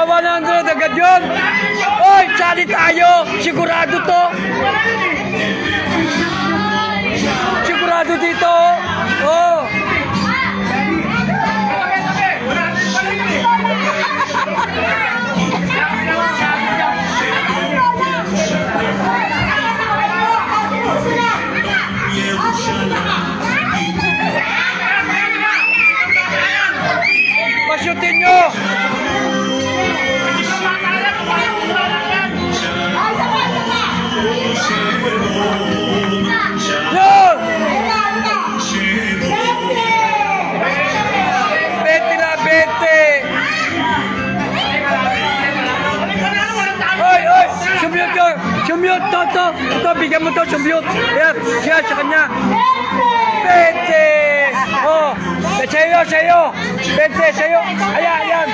100 agad yun. Oy, sali tayo. Sigurado to. Sigurado dito. Oh. Pasyutin nyo. Yun! 20 na, 20! Oy, oy! Sumute yun! Sumute! To! Ito, bigyan mo to, sumute! Ayan, siya, sa kanya! 20! Oh! Sa'yo, sa'yo! 20, sa'yo! Ayan, ayan!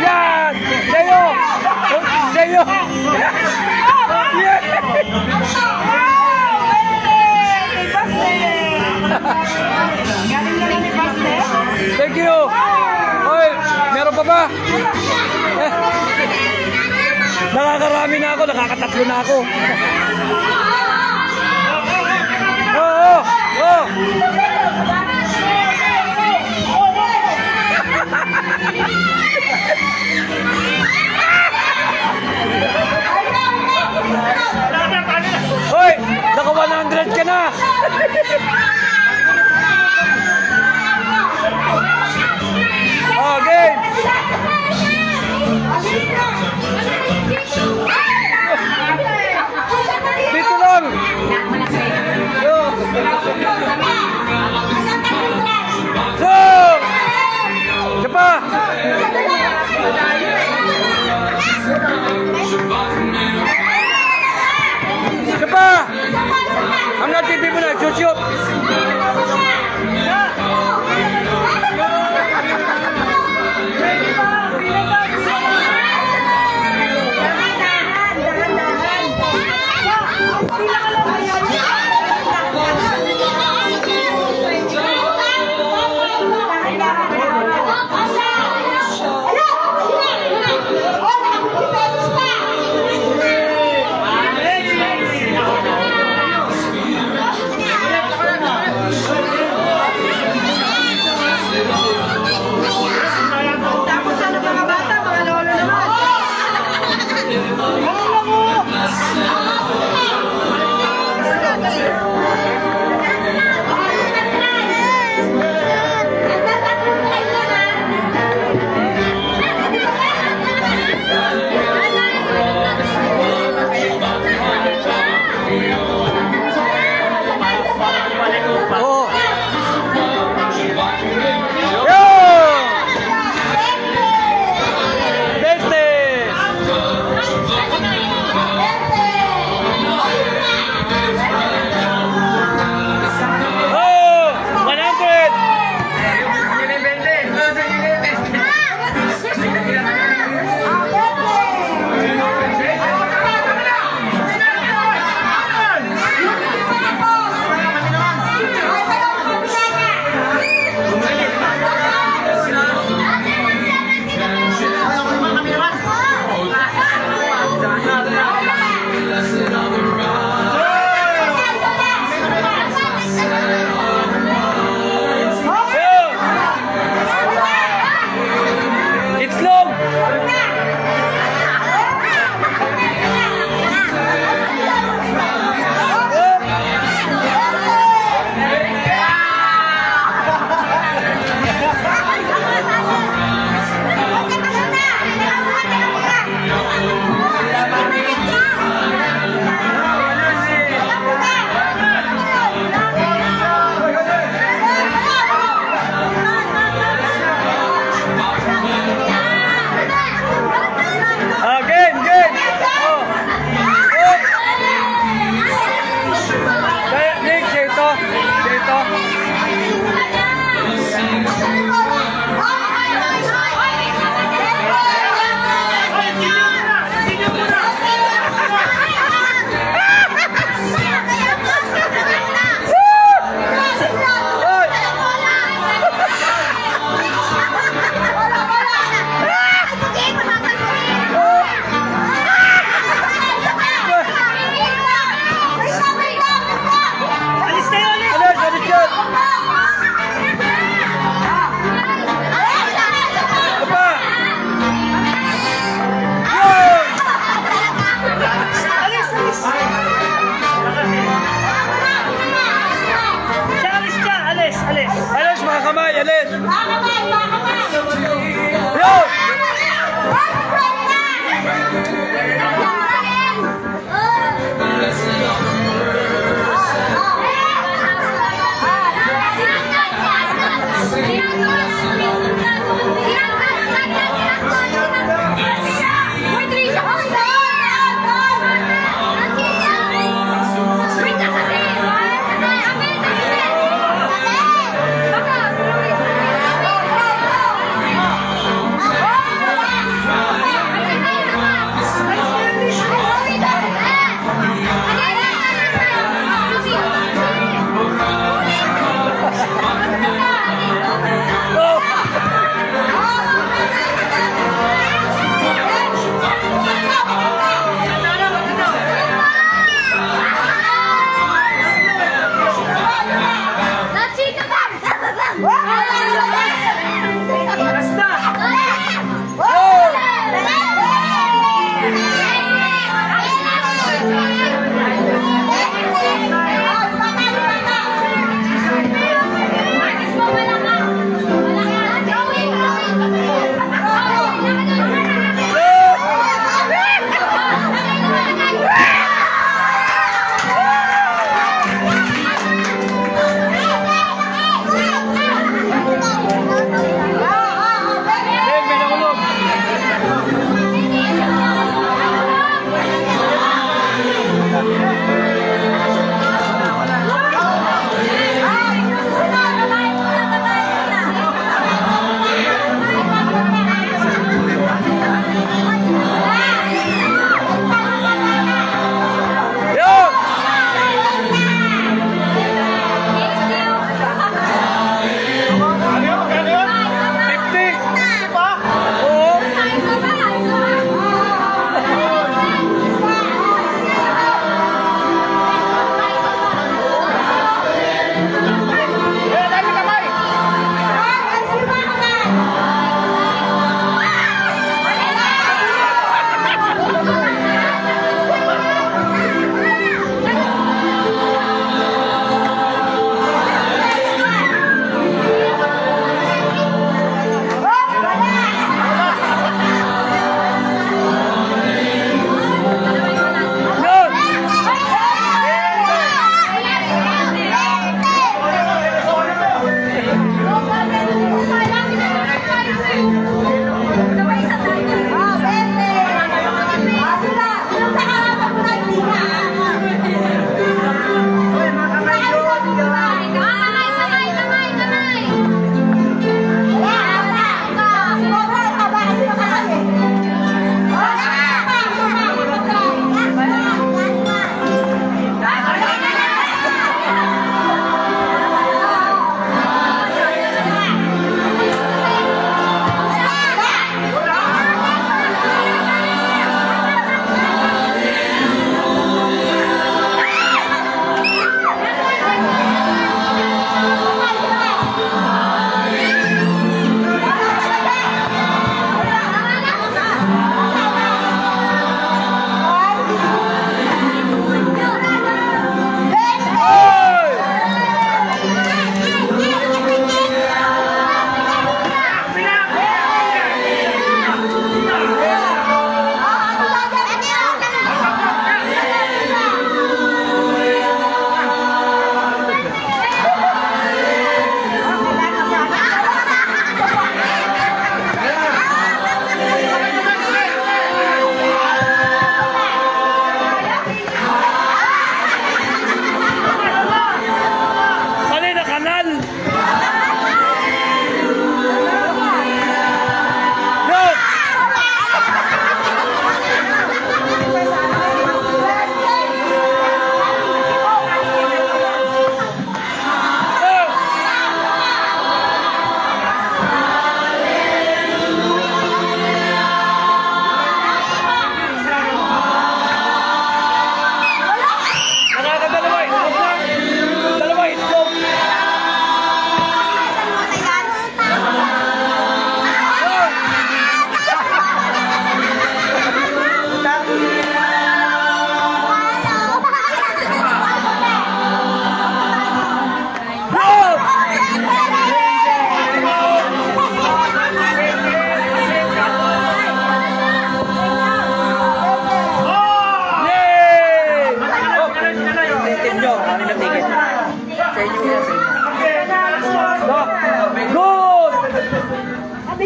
Yan! Sa'yo! Sa'yo! Yan! Thank you! Oy, meron pa ba? Nakakarami na ako, nakakatatlo na ako. Oh, oh, oh! Hoy, naka 100 ka na. Okay. Dito lang. Go. Siapa? Siapa? Amna TV mo na, shoot.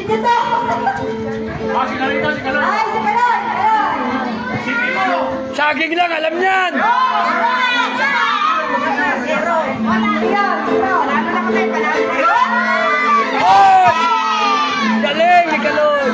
Dito! Ah, si Kalon. Ay, si Kalon! Si Mimo. Saging lang, alam niyan. Zero. Wala yan. Panalo na kami. Panalo na yun. Oh! Galing ni Kalon.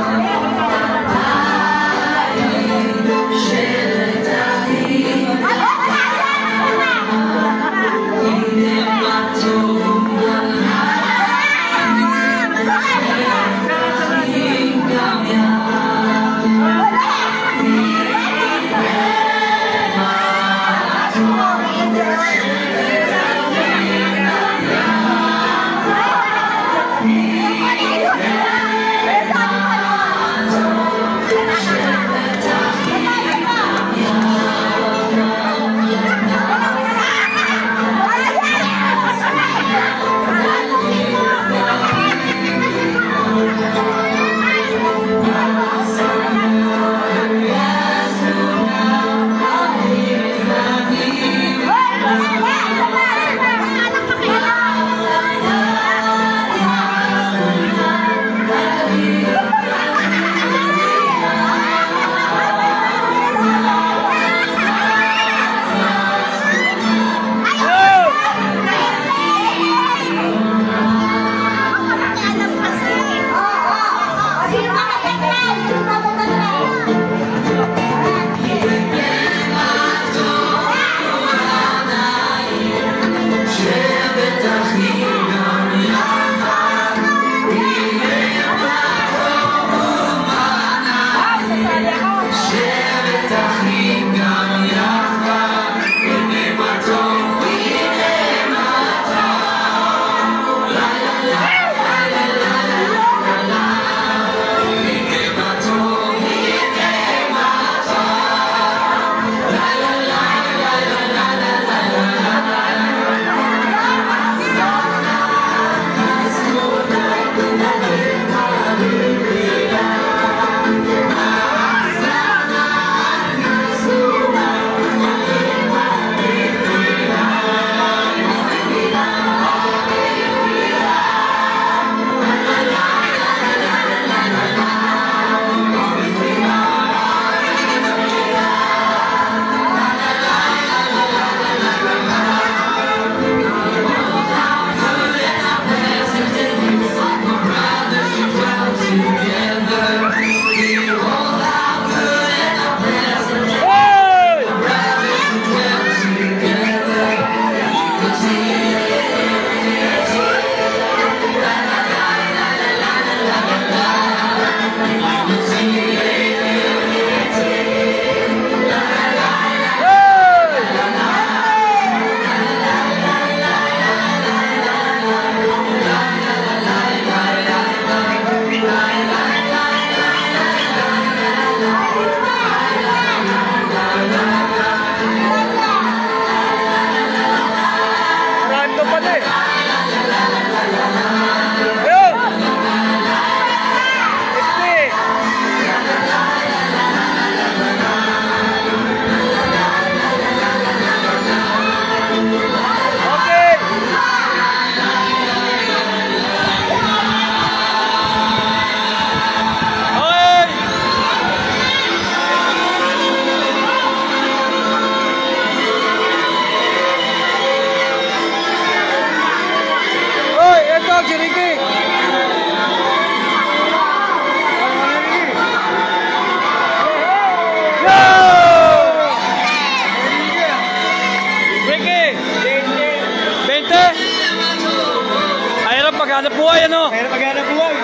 Maghanap buhay, ano? Kaya maghanap buhay.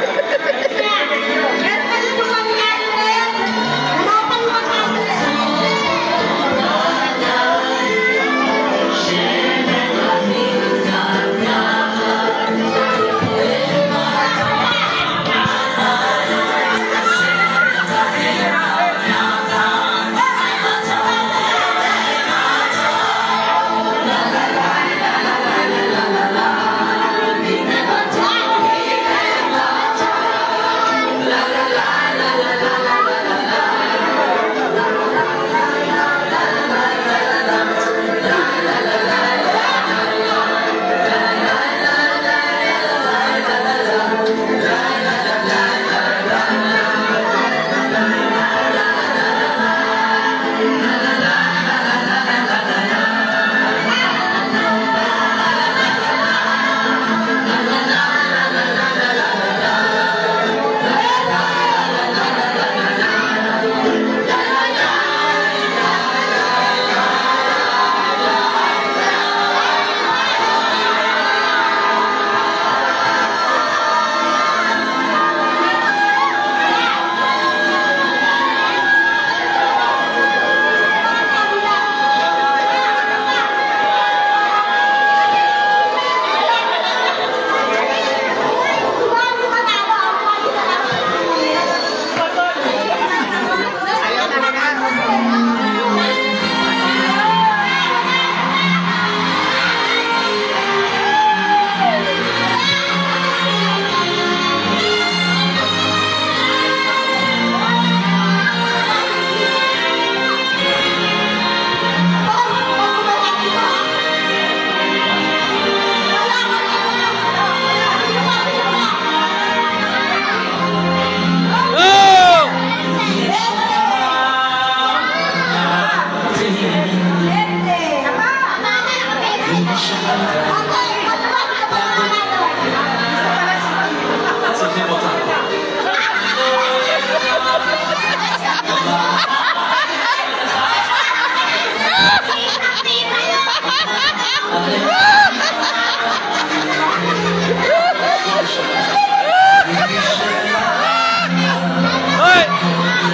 Hoy!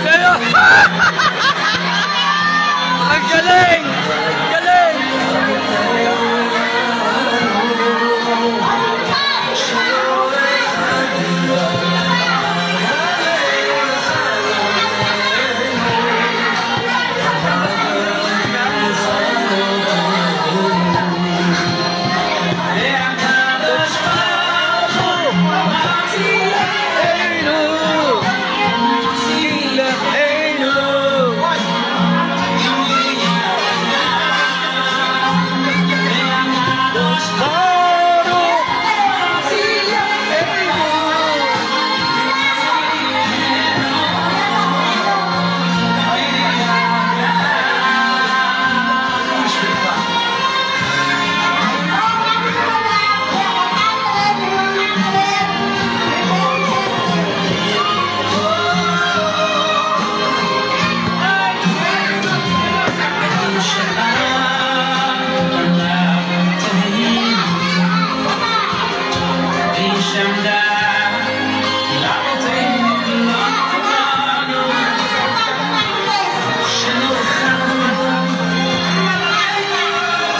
Kayo! Ang galing! Galing!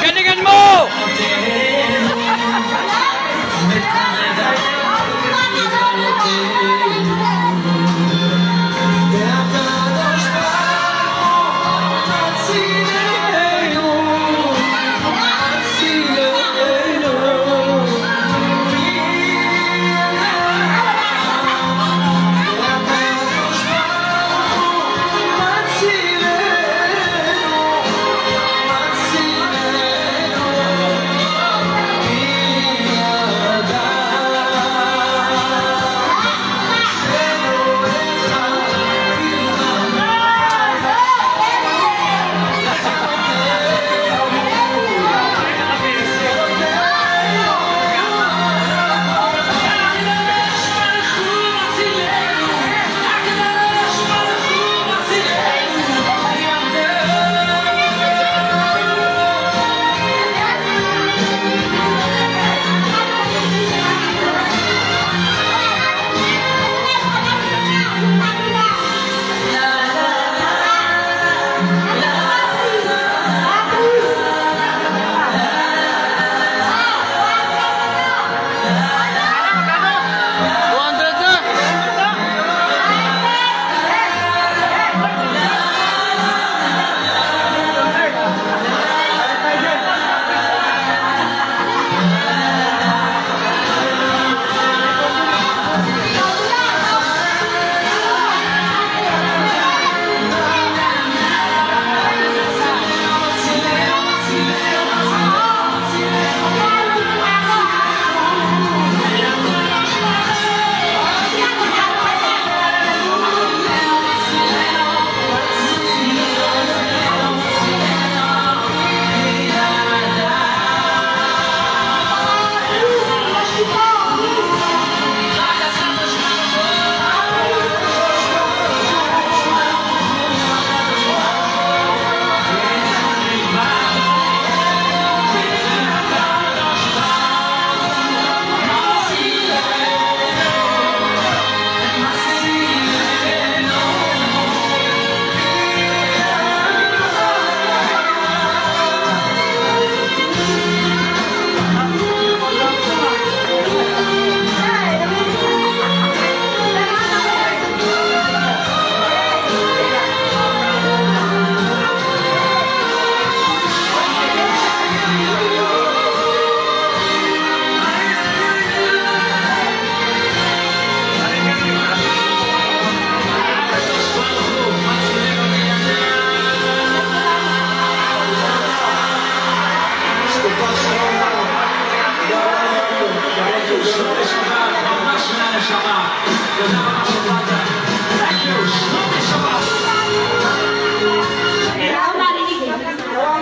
Galingan mo!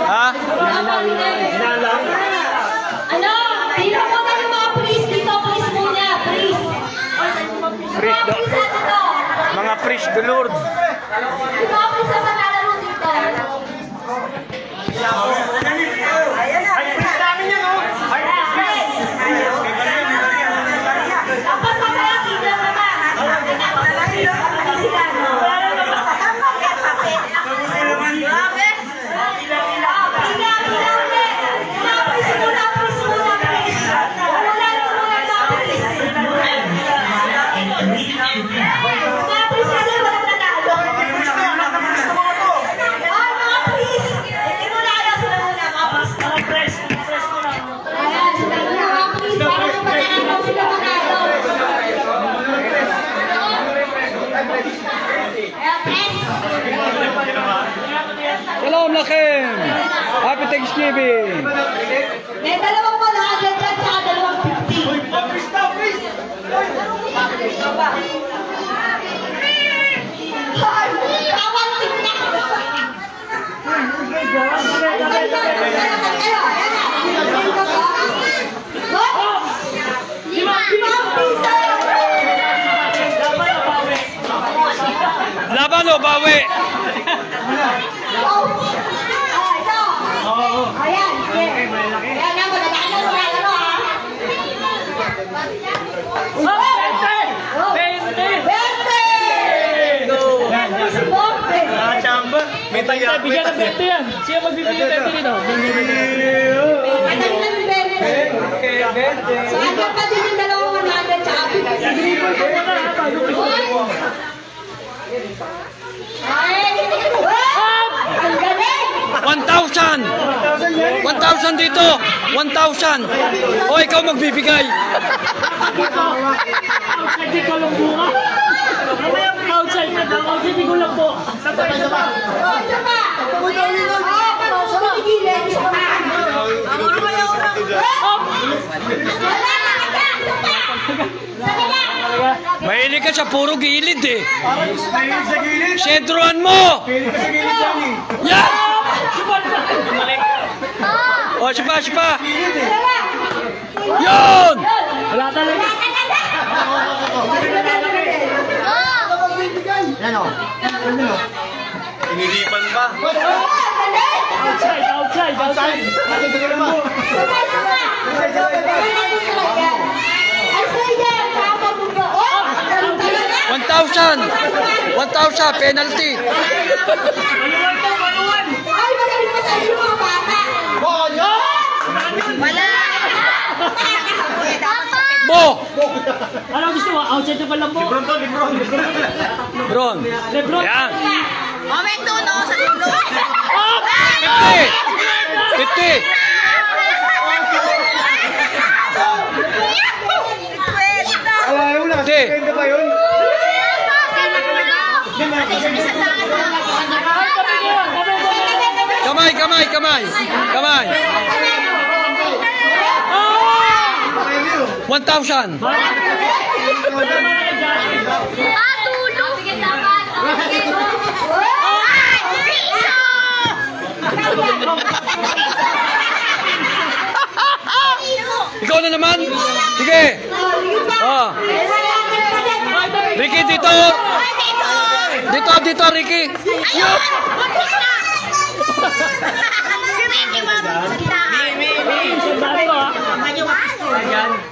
Ha? Mga praise the Lord. Shalom Lakim! Happy Thanksgiving! May dalawang 100 at saka dalawang 50. Laban o bawi? Ayan, ayan na, malalaan na ano ha. 20! May tayo. Bigyan ng 20 yan. Siya magbibigyan ng 20 dito. So, andyan pa din yung dalawang 100 sa akin. Ang galing! 1,000! 1,000 dito! 1,000! O, ikaw magbibigay! Outside ko lang bunga. Outside na daw. Outside ko lang po. Sabay. Mahilig ka sa puro gilid eh. Sentruan mo! Yan! O, sipa! Yun! Wala talaga. Inilipan ba? Outside. 1,000 penalty. Ay, magaling pa sa inyo mga bata. Wala. Mo! Ano gusto mo? Outside na pala po. Bron. Lebron. Yan. Momento no sa dulo. 50! Kamay! 1,000! Ikaw na naman? Sige! Oh. Ricky, dito! Dito, Ricky! Yup!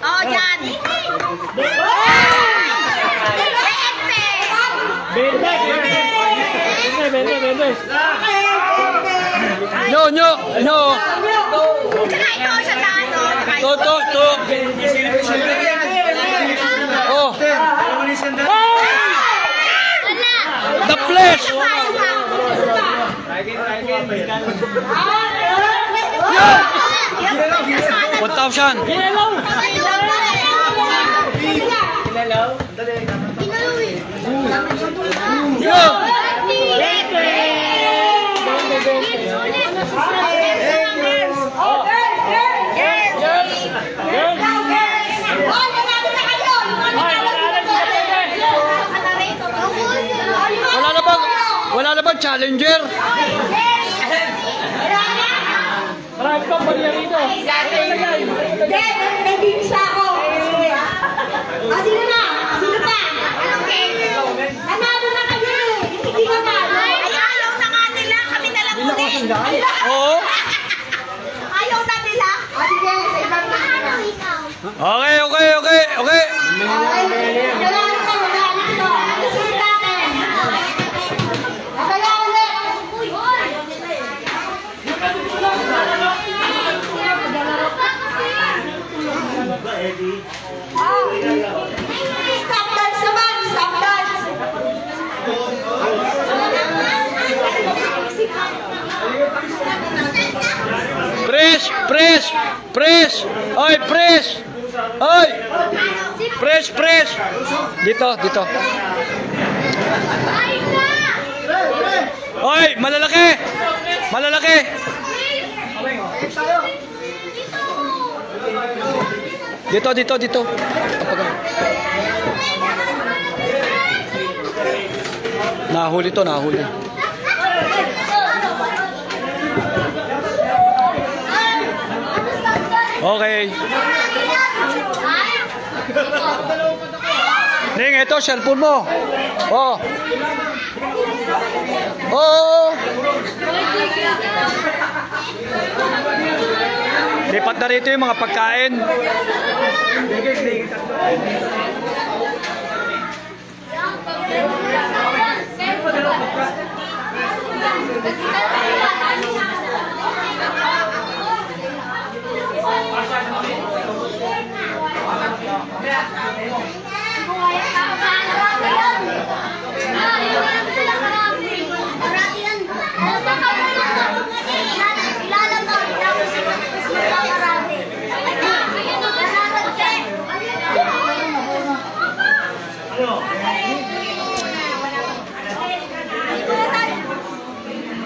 Oh, dyan. No! Tsaka ikaw sa tano. To. Oh! The flesh! Yeah! 1,000! Hello. Wala na bang challenger? Marami pang baliya rito. Hindi, may din siya ako. Sino na? Okay, okay, okay, okay. Stop dance naman! Stop dance! Press, press, press. Oy, press. Oy. Press, press. Dito, dito. Oy, malalaki. Malalaki. Dito, dito, dito. Nahuli to, nahuli. Okay. Ning, ito, cellphone mo. Oh. Oh. Lipat na rito yung mga pagkain.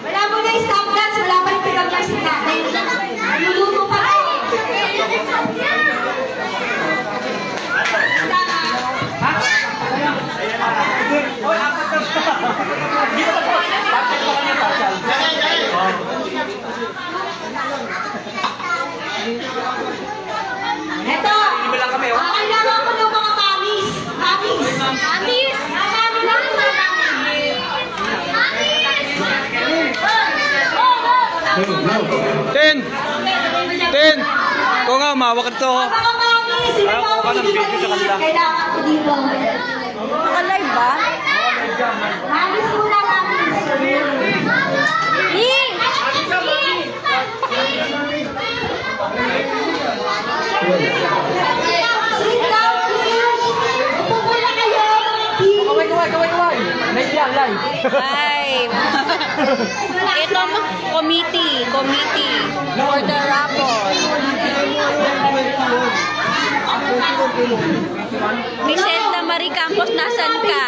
Wala mo na stop dance, wala pa yung pinag-dance si tatay. Luluto pa kayo. Eto, kailangan ko ng mga mamis. Mamis. Mamis. Kailangan lang ng mga mamis. Ten. Ten. Kung nga, mawak ito. Mga mamis, sino Ayaw ko ka ng video sa kanila. kailangan ko dito. Naka-live ba? Mamis muna, mamis. Ning! Sit down, please. Upo muna kayo. Kaway. Live yan, live. Live. Ito, committee for the raffle. Michelle na Marie Campos, nasan ka?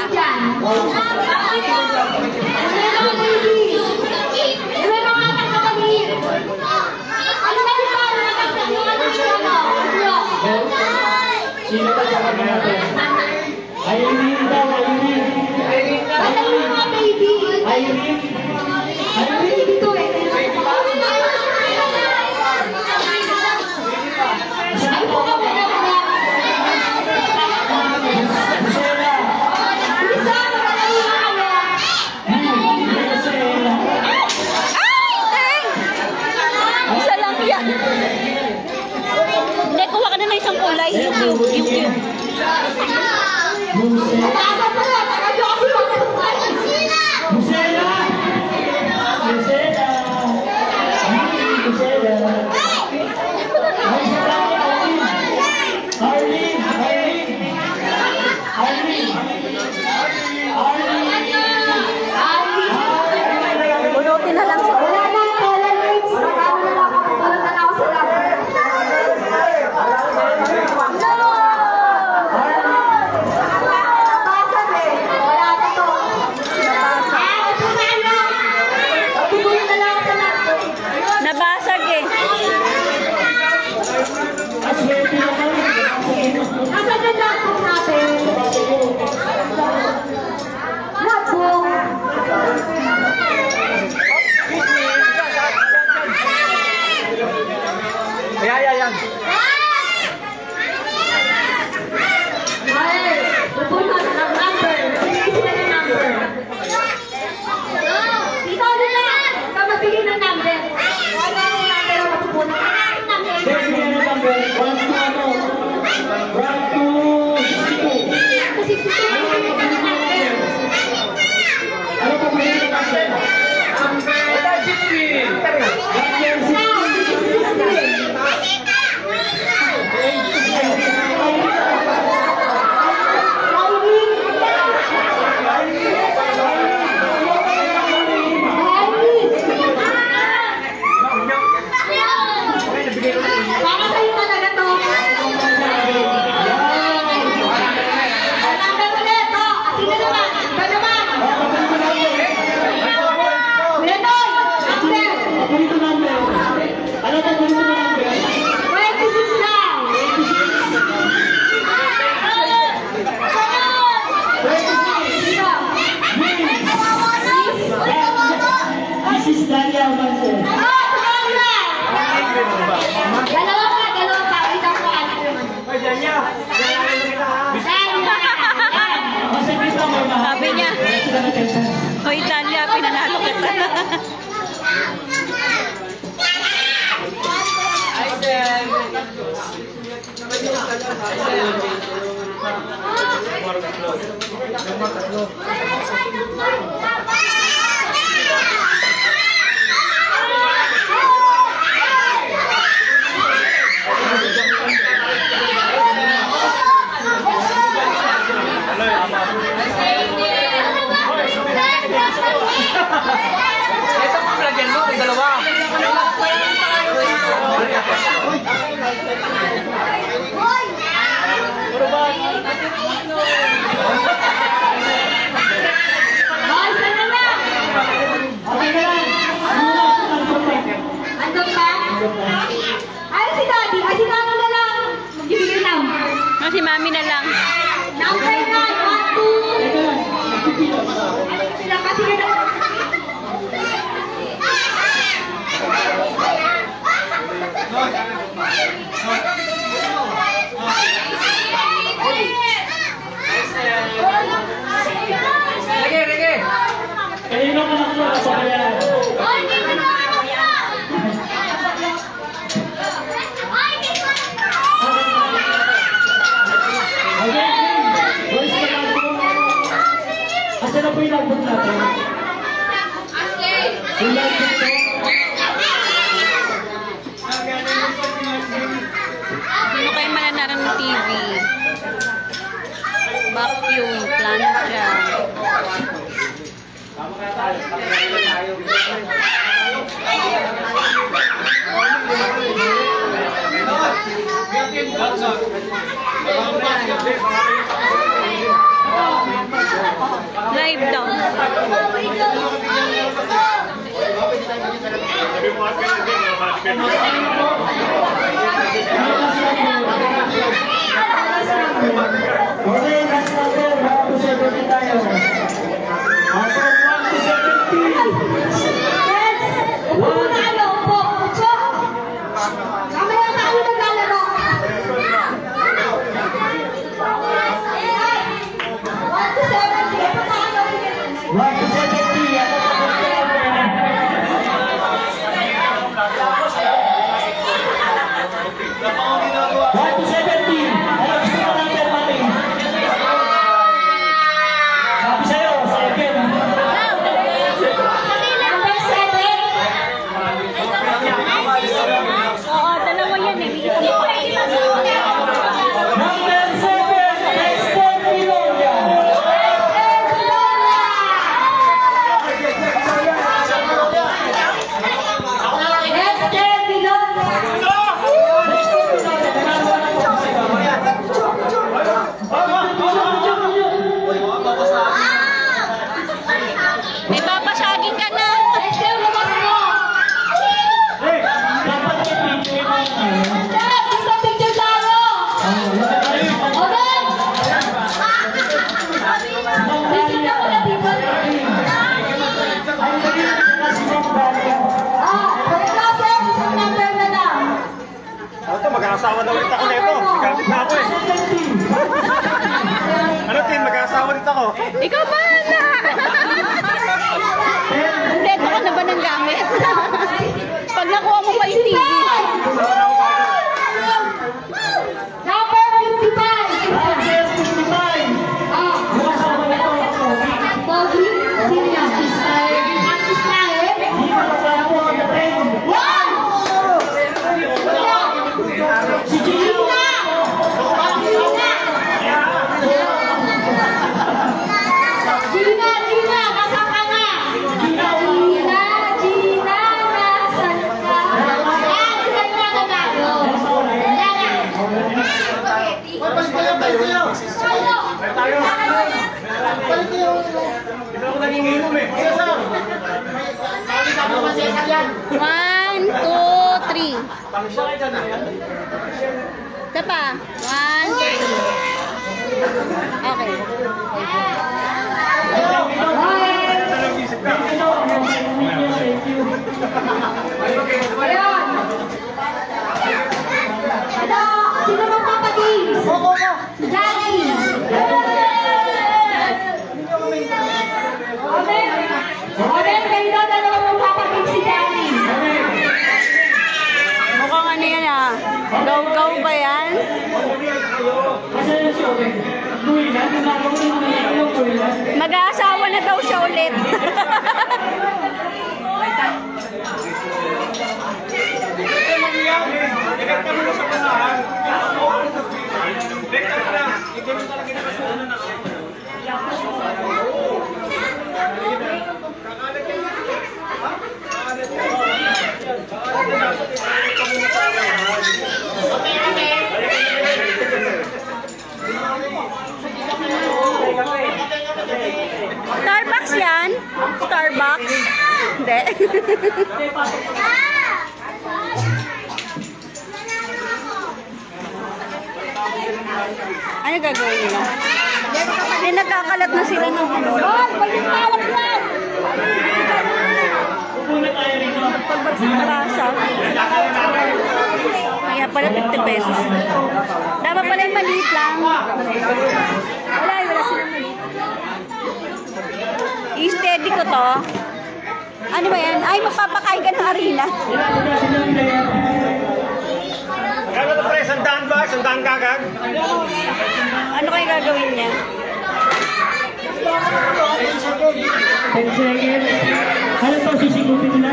Isa lang yan. Hindi, kuha ka na ng isang kulay. Yung. Bunutin na lang siya. Wala na yung color names. Nakawala na ako. Pumunta na ako sa laban. Nabasan eh. Wala na to. Ito na lang. Pumunta na lang ako sa laban. Nabasag eh. Nasa ganda po natin. Notebook. Yan. Ay, pupunta na ng number. Bigay sila ng number. Dito na. Ikaw magbigay ng number. Wala akong number ang mapupunta. Number. Ito pa lagyan mo, may dalawa. Boy, sana na! Okay na lang. Andun pa? Ay, si Daddy. Ay, si Mama na lang. Magbibigay lang. Si Mami na lang. Number 9, 1, 2. Sila kasi na lang. Rege. Kanino ka lang sa kapayan? Ay, dito na! Ay, dito na! Boys, asa na po yung lagbot natin? Yung lagbot ko? Sino kayo mananaran ng TV? Vacuum, plancha. Live daw. Okay, last number. Bago po 70 tayo. After 1 to 70. Upo na kayo, upo. Upo. Mamaya na kami naglalaro. 1 to 70. Ito na kayo. 1 to 70. Ako Mag-aasawa na ulit ako nito. Nagamit na ako eh. Ano Tin? Mag-aasawa ulit ako. Ikaw ba na? Hindi, ito ka na ba ng gamit? Pag nakuha mo pa yung TV. Number 55. Pogi. Sino yan? Artist na eh. Wow! si Gino! Gina, nasaan ka na? Gina, nasaan ka? Ah, sila yung nagagago. Yan na. Hindi ako nanginginom eh. 1, 2, 3. Isa pa. 1, 2. Okay. Ayan. Ano? Sino magpapagames? Si Daddy. Omen, kayo na naman magpapagames si Daddy. Mukhang ano yan ah. Go-go ba yan? Mag-aasawa na daw siya ulit. Starbucks yan? Starbucks? Hindi. Ano gagawin nila? Hindi, nagkakalat na sila ng ano. Oh, balik-kalat lang! Pagbagsak na rasa. Kaya pala 50 pesos. Dapat pala yung maliit lang. Wala silang maliit. I-steady ko to. Ano ba yan? Ay, magpapakain ka ng harina. Kaya ito pre, sandaan ba? Sandaan kagad? Ano kayo gagawin niya? 10 seconds. Ano to, sisigupin nila?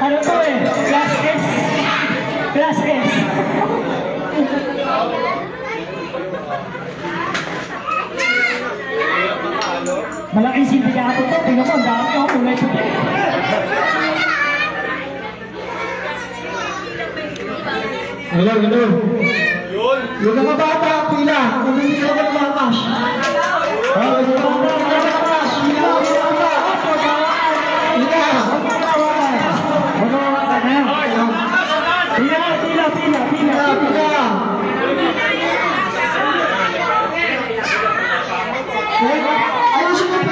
Ano to eh? Class S. Class S. Malaking sindikato to. Tingnan mo, ang dami ako kulay puti. Hello. Yun. Yung mga bata, pila. Kumili ka ba ng mga cash? Yung mga cash. Pila. Ayusin yung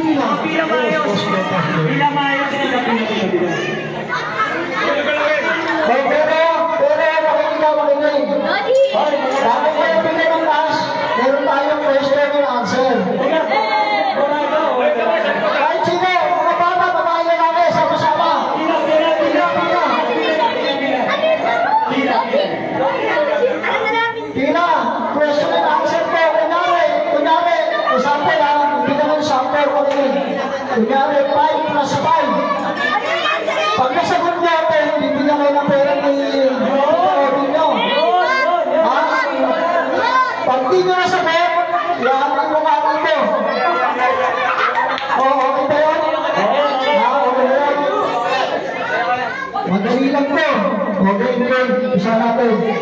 pila. Pila maayos. Dapat kayo pili ng cash, meron tayong question and answer. Kahit sino, mga bata, babae lalaki, sama-sama. Pila, question and answer po. Kunyari, sample lang, hindi naman sample ko rin. Kunyari, 5 plus 5. Pag nasagot natin, bibigyan kayo ng pera ni nyo. Pag di nyo nasagot, iyahan mo nga dito. Okay ba yun? Okay yun. Madali lang po. Okay. Isa natin. Pila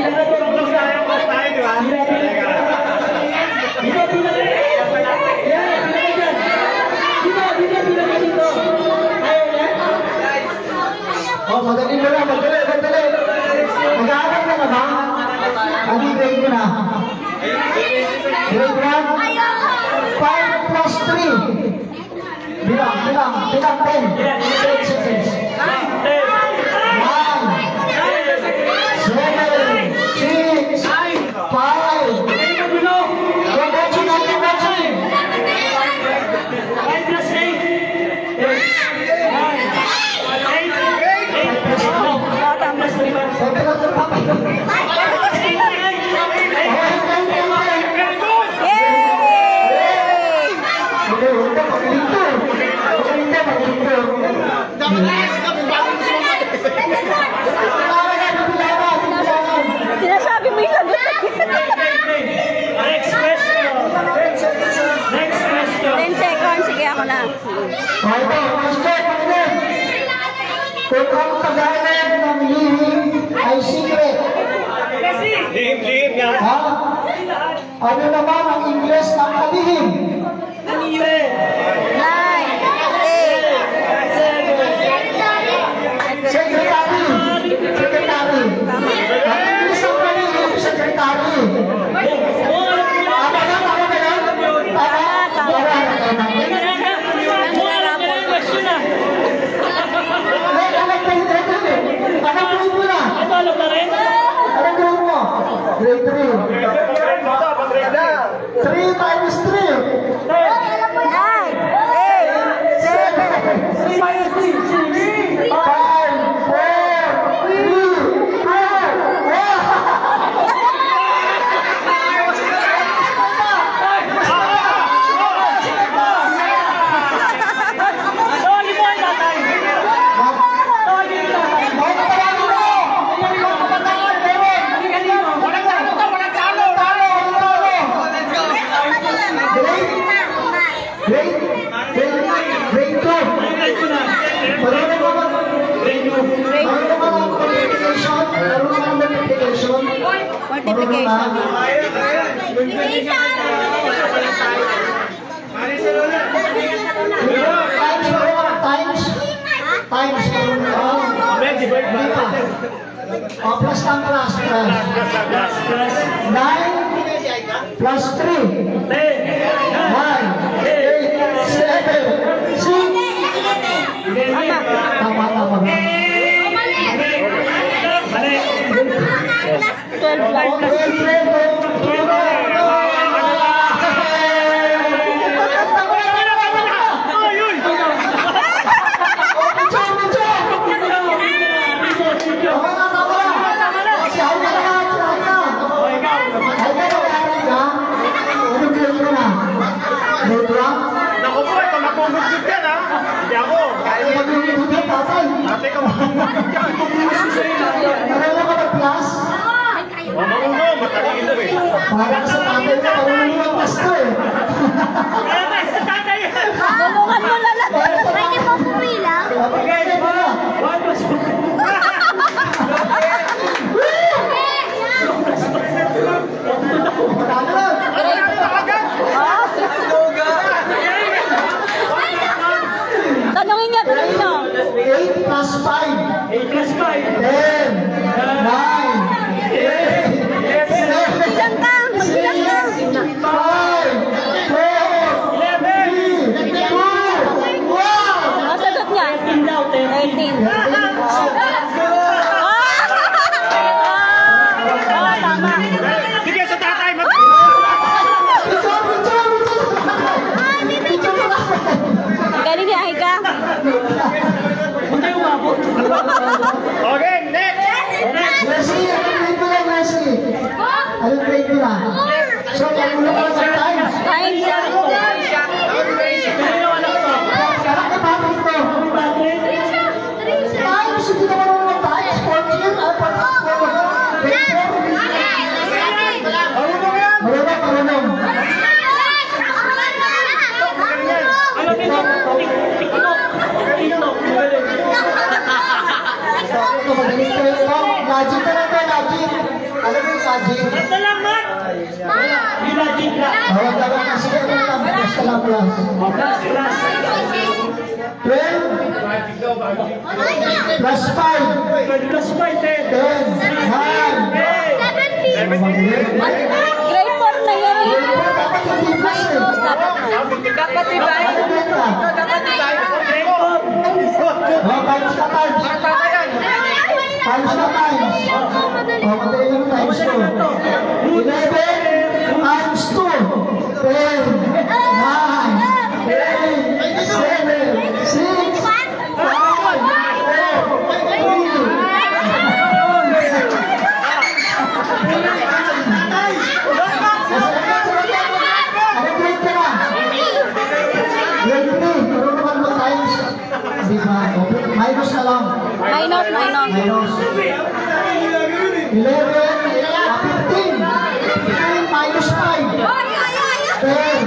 na ito. Pila tayo, di ba? Madali mo na. Mag-aaral na ka ba? Ano grade mo na? Grade 1? 5 plus 3. Bilang 10. 10 seconds. 9, 7, 6, 5. Sinasabi mo yung sagot. Next question. 10 seconds. Sige, ako na. Kung ang Tagalog ng lihim ay secret, Lihim nga. ha? Ano naman ang Ingles ng kalihim? 9, 8, Secretary. Ang Ingles ng kalihim, secretary. Tama ba yan? Grade 3. 3 times 3. 9, 8, multiplication. Times. Plus lang plus. 9 plus 3. 9, 8, 7, 6. Tama. 12 Naku po, ito mapugugot yan ha. Hindi ako. Ate ka mapugugot yan. Mapugugot, matalino eh. Parang sa tatay mo, parang yung pasto eh. Gulungan mo na lang. Pwede mo pumila. Tanungin niya. 8 plus 5. 10, 9, 8, 7, Bilang ka. Magbilang ka. 5, 4, 3, 2, 1. Ang sagot niya. 13. Tama. Sige sa tatay, Galing niya, Aika. Okay, next! Leslie, anong grade mo lang, Leslie? Anong grade mo lang? So, kamulo ka sa times. Time. Karang ka bakit mo? Times, hindi naman mo ng times. 14, ay, 14. Marunong. Ito, magaling ko ito. Logic ka na ito, logic. Alam mo yung logic? Awag lang ka. Sige, ano lang. Plus ka lang, plus. 12 plus 5. 10, 9. Grade 4 na yan eh. Dapat hindi plus eh. Dapat iba. Dapat iba. Oh, times ka, times. Times ka, times. Oh, madali lang times 2. 11 times 2. 10, 9, 8, 7, 6, 5, 4, 3. Minus na lang. Minus. Minus. 11, 15. 15 minus 5. 10.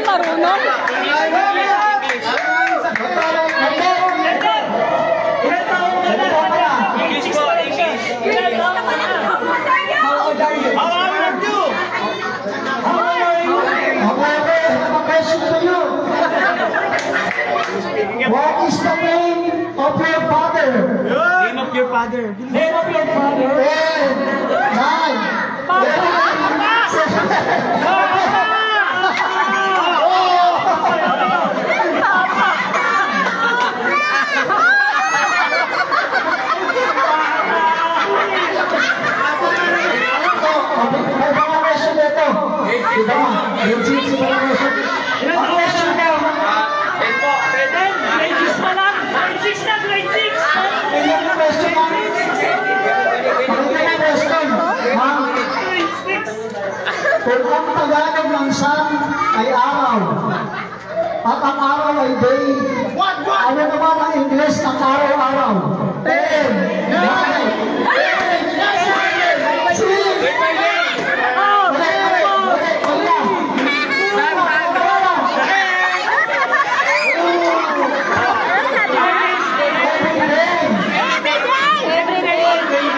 Marunong. What is the name of your father? Name of your father. 10, Kung ang Tagalog ng sun ay araw, at ang araw ay day, ano naman ang English ng araw-araw? 10, 9, 8, 6, 5, 4, 3, 2, 1.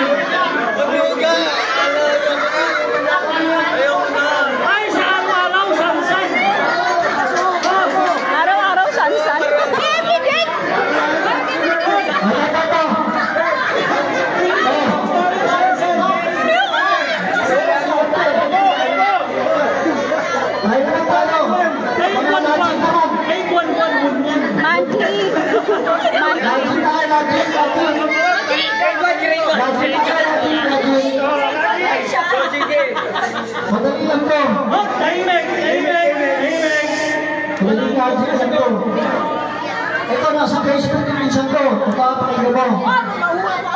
monthly. Lagi tayo, lagi. Madali lang to. Madali lang to. Ito, nasa Facebook dimension ko. Pakapakinggan mo.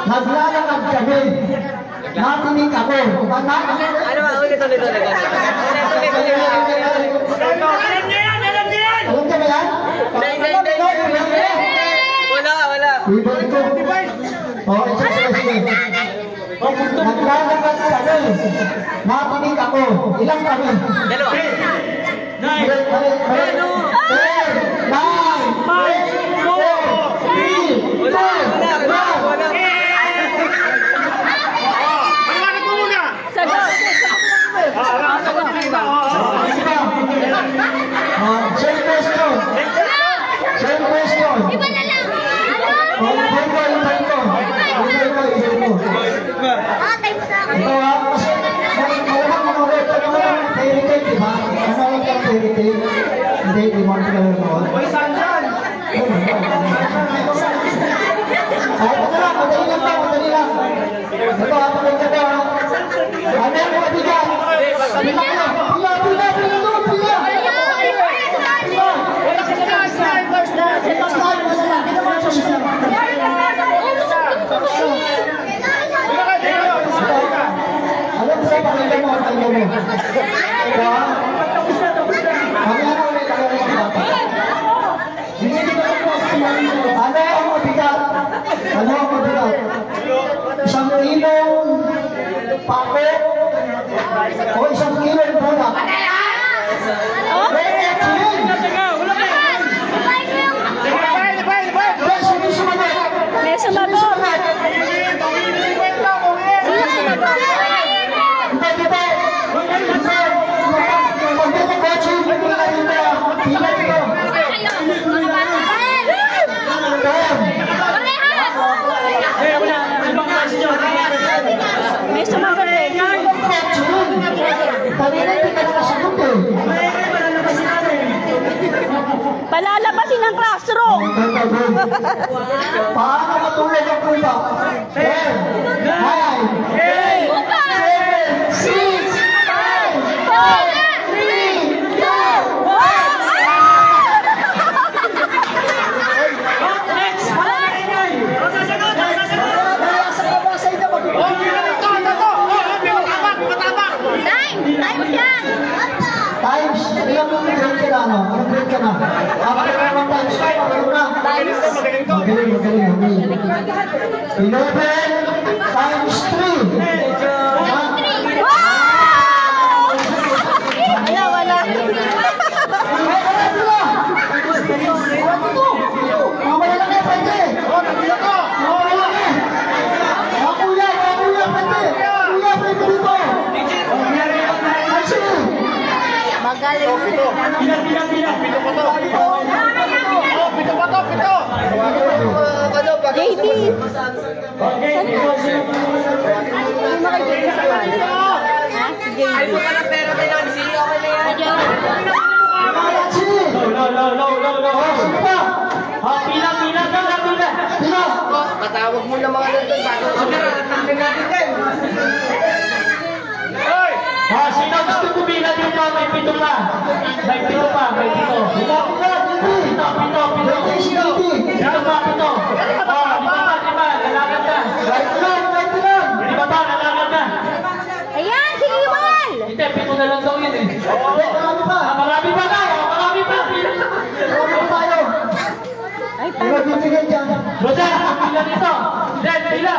Naglalakad kami. Natinig ako. Ano ba? Ulit. Alam ka ba yan? Wala. Ibalik ko. Oh, sige. Naglalakad kami. Natinig ako. Ilang kami? Dalawa. Nine. 1 kilong bulak. May sumagot. May sumagot eh. Palalabasin ang classroom. Paano matulog ang pupa? 10, 9, 8, 7, 6, 5, 4, 3, 2, 1. Times, ilang grade ka na, ano? Anong grade ka na? After naman times 5, ano na? Magaling. 11 times 3. Wala. Magaling. JD. Hindi makikita sa kanan. Ha? JD. Ay, wala pera tayo ng sili. Okay na yan. Pila. Patawag mo na mga nandun bago natin din. Sino gusto pumila dito? May 7 pa. May 7 pa. Pito pa. Pito pa. Lima. Lalakad ka. Lima pa. Lalakad ka. Ayan, sige Iwan. Hindi, 7 na lang daw yun eh. Marami pa ka. Ay, Ano bibigyan dyan? Rosa, pila dito. Then, pila.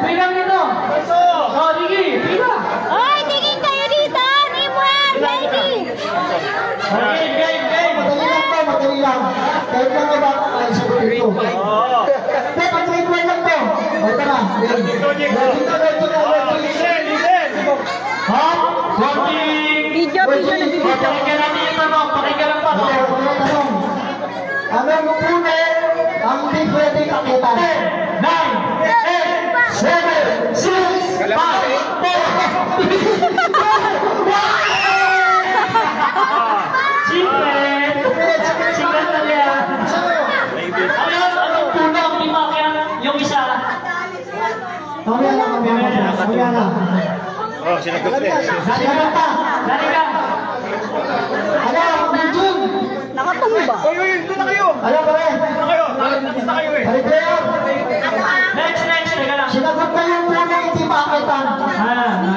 Pila dito. Oh, Digi, pila. Oy, tingin kayo dito. Nimwan, lady. Game. Madali lang. Kahit lang ba ay sa dito. Teka, grade 1 lang to. Ito na. Listen. Hop, konting. Video na video. Pakinggan natin yung tanong. Pakinggan ang tanong. Anong punit ang hindi pwede kakitan? 9, 8, 7, 6, 5, 4. Simple na yan. Mamaya na. Mamaya na. Oh, sinagot eh. Dali ka pa. Dali ka. Ano, Jun? Nakatumba. Doon na kayo. Ano pa rin? Doon na kayo. Nakatapos na kayo eh. Balik kayo. Next, teka lang. Sinagot na yung muna hindi makitan.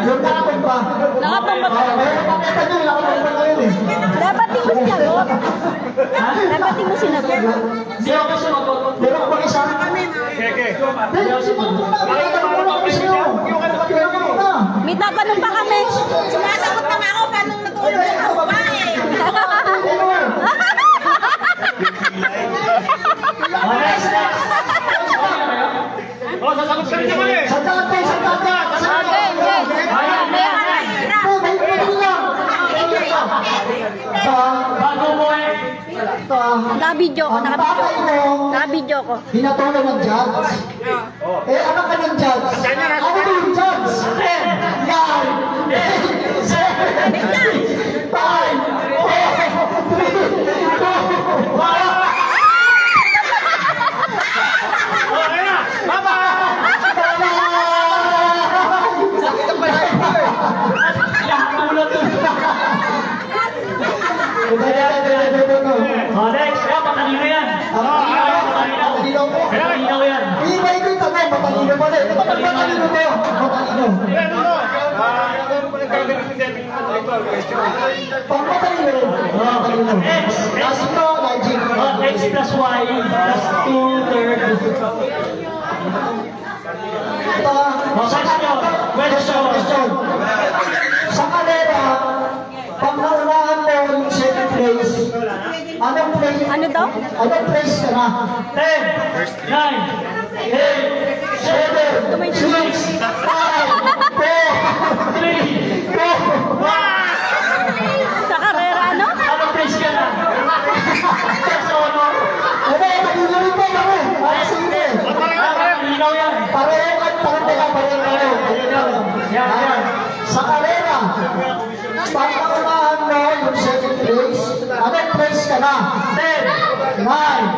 Yung nakatumba. Nakatumba. Mayroon makita nyo, nakatumba na yun eh. Dapat di mo sinagot. Dapat di mo sinagot. Hindi ako sumagot. Meron ko isa. Keke. Dahil sinugot mo na. Nakatumba na kami sa'yo. Sinagot mo na. May tatanong pa kami. Sumasagot na nga ako, paano natulog yung babae? Oh, sasagot ka rin naman eh. Sa dati. Okay, okay. Oh, may pwede lang. Bago mo eh. Naka-video ko, Ang tatay mo, Naka-video ko. hinatulong ng judge. Eh, anak ka ng judge. Ano ba yung judge? 10, 9, 8, 7, 5, 4, 3, 2, 1. Oh, ayun na. Baba! Sakit ang pala ito eh. Tulad to. Oh, next. Kaya matalino yan. Matalino mo. Matalino yan. Iba ko yung tanong, matalino pa rin. Matalino to. Matalino. Ano to? Ano pa nagkagaling si David? Pag matalino rin. Matalino. X. Last mo, logic. Oh, X plus Y plus 2/3. Ito. Question. Sa kanila, pag naunahan mo yung second place, anong place? Ano daw? Anong place ka na? 10, 9, 8, 7, 6, 5, 4, 3, 2, Sa karera, ano? ano place ka na? Yes or no? Ano, magugulit pa kami. Ay, sige. Malinaw yan. Pareho at pareho kayo. Yan. Sa karera, pag naunahan mo yung second place, anong place ka na? 10, 9,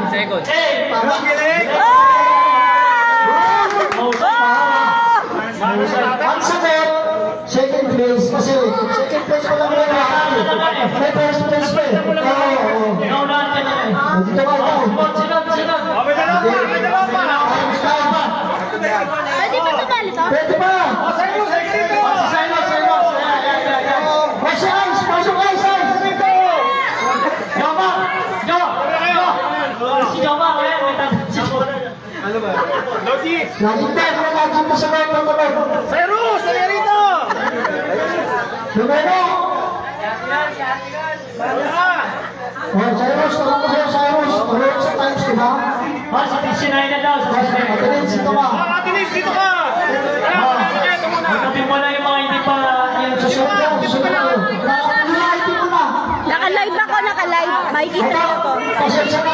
8, parang gilig. Ang sagot, second place. Kasi second place ko lang yung may first place pa eh. Oo. Naunahan ka na eh. Dito ka ito. Sunod. Oh, may dalawa pa! May dalawa pa! Pwede ba sumali to? Pwede ba? Oh, sa inyo! Sa inyo dito! Pasok ice! Pasok ice! Joma! Si Joma, kaya may tanong si Joma. Ano ba? Lodi! Nakita mo na lagi mo sa loob ng tulog. Cyrus! Dali rito! Lumeno! Oh, Cyrus, tawag ko sa'yo, Cyrus. Tulog sa times, di ba? Oh, sa 59 na daw. Sa 59. Mabilis, dito ka. Ah, Atinis, dito ka! Ito muna! Magkabi mo na yung mga hindi pa yung Susunod ko, susunod ko. Nakakalimutan mo na. Naka-live ako, naka-live. Makikita niyo to. Pasensya na.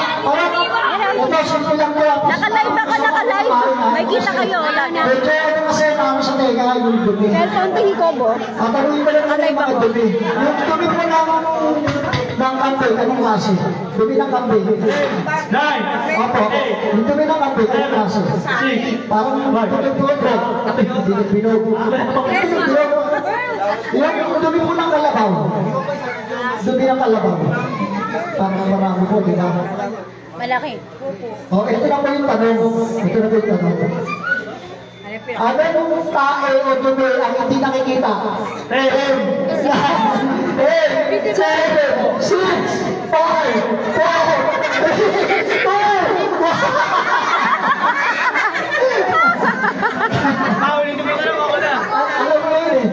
Ito, simple lang ko. Naka-live ako, naka-live. Makikita kayo, wala na. Medyo ano kasi namin sa teka, yung dumi. Cellphone tingin ko, bo. At tanongin ko lang muna yung mga dumi. Yung dumi po ng kambing, anong klase? Dumi ng kambing. 9, Opo, yung dumi ng kambing, anong klase? 6, Parang puti-puti. Hindi na pinog. Yung dumi po ng kalabaw. Dumi ng kalabaw. Parang marami po, di ba? Malaki. Oh, ito na po yung tanong. Ito na po yung tanong. Anong tae o dumi ang hindi nakikita? 10, 9, 8, 7, 6, 5, 4, 3, 2, 1. Mahuli kami na lang ako na! Alam mo yun eh.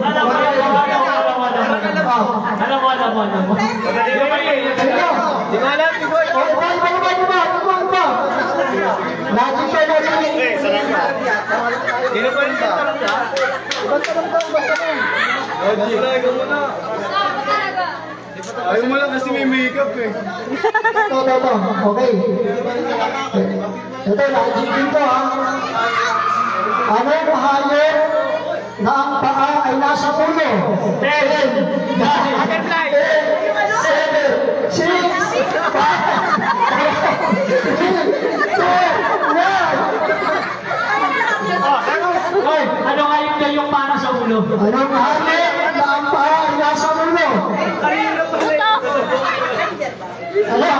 alam mo. Madali ka ba eh? Di ba alam? Di ba? Iba. Lagi pa na rin. Eh, sarap ka. Di na pa rin sa tanong na? Lodi, ikaw muna. Ayaw mo lang kasi may makeup eh. Ito. Okay. Ito, lagi din ko ha. Anong hayop na ang paa ay nasa ulo? 10, 9, 8, 7, 6, 5, 4, 3, 2, 1. Oh, tanong! Hoy, Anong hangin na ang paa ay nasa ulo? Puto. Ano?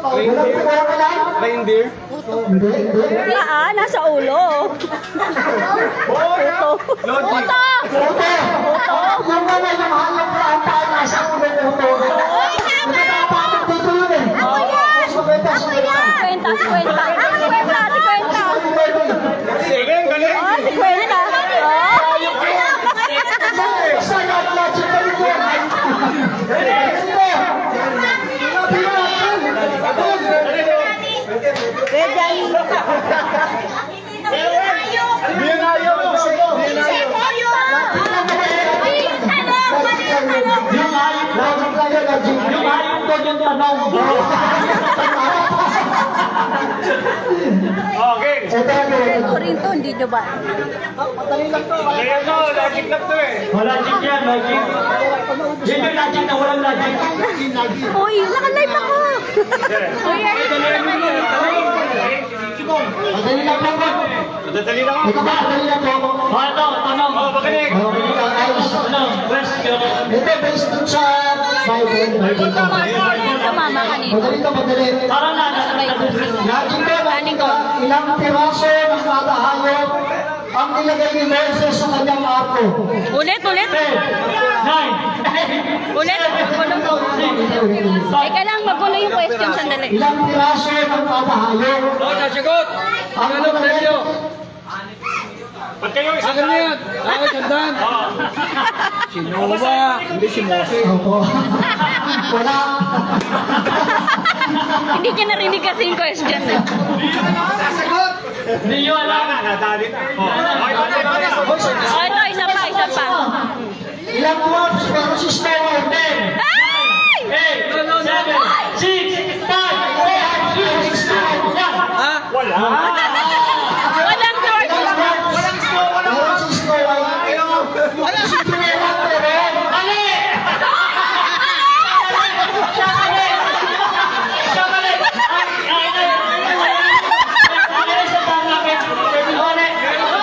Walang pinawa ka lang? Reindeer? Hindi, hindi. Paa, nasa ulo. Puto. Puto. Puto! Yung mga yung hayop na ang paa ay nasa ulo, puto. Nakakapagod dito yun eh. Ako yan. Sukwenta, Ako sukwenta. yan. Kwenta, si Kwenta. Si Kwenta, si Kwenta. Sige, galing. Oh, si Kwenta. Basta lahat-lahat siya pa rin yun. Bien ayaw. Yung hayop ko yung tanong. Okay. Ito rin to, hindi nyo ba? Ayan no, logic lang to eh. Wala logic yan, logic. Yun yung logic na walang logic. Uy, naka-live ako. Uy, ano Madali lang po ba? Madadali lang ako. Ito ba? Madali lang po. Ano, tanong. Oh, makinig. Tanong, question. Ito based dun sa Bible. Ito mama kanina. Madali to, madali. Parang Lagi ko nakita ilang piraso ng kada hayop ang nilagay ni Moses sa kanyang arko. Ulit. Ulit. Teka lang, magulo yung question, sandali. Ilang piraso ng kada hayop Oh, nasagot. ang Ano nilagay premyo? Ba't kayo isa Akin na yan. Ako, sandan. Si Noah. Hindi si Moses. Opo. Wala. Hindi niya narinig kasi yung question. Hindi nyo alam. Nadali na. Oh, ito, isa pa. Ilang dwarfs pero si Snow White? Ay! 8, 7, 6, 5, 4, 3, 2, 1. Ha? Walang George. Pero si Snow White. Wala si Pinela pero Mali!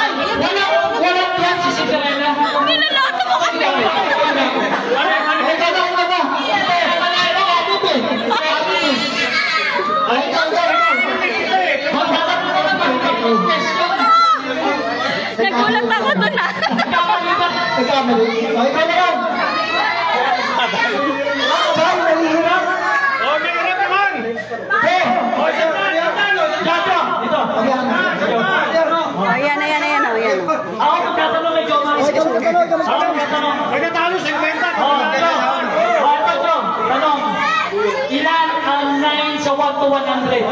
Walang yan si Cinderella. Niloloto mo kami. Nagulat ako doon ah. nagkamali. Ay, ikaw na lang. Ay, nahihirap. Oh, may hirap naman. Eh, Oh, Gato! Ito. Ayan. Ako magtatanong kay Joma. ikaw magtatanong, ikaw Ako magtatanong. magtatanong. Nagkatalo, 50. Tanong. Ilan ang 9 sa 1 to 100?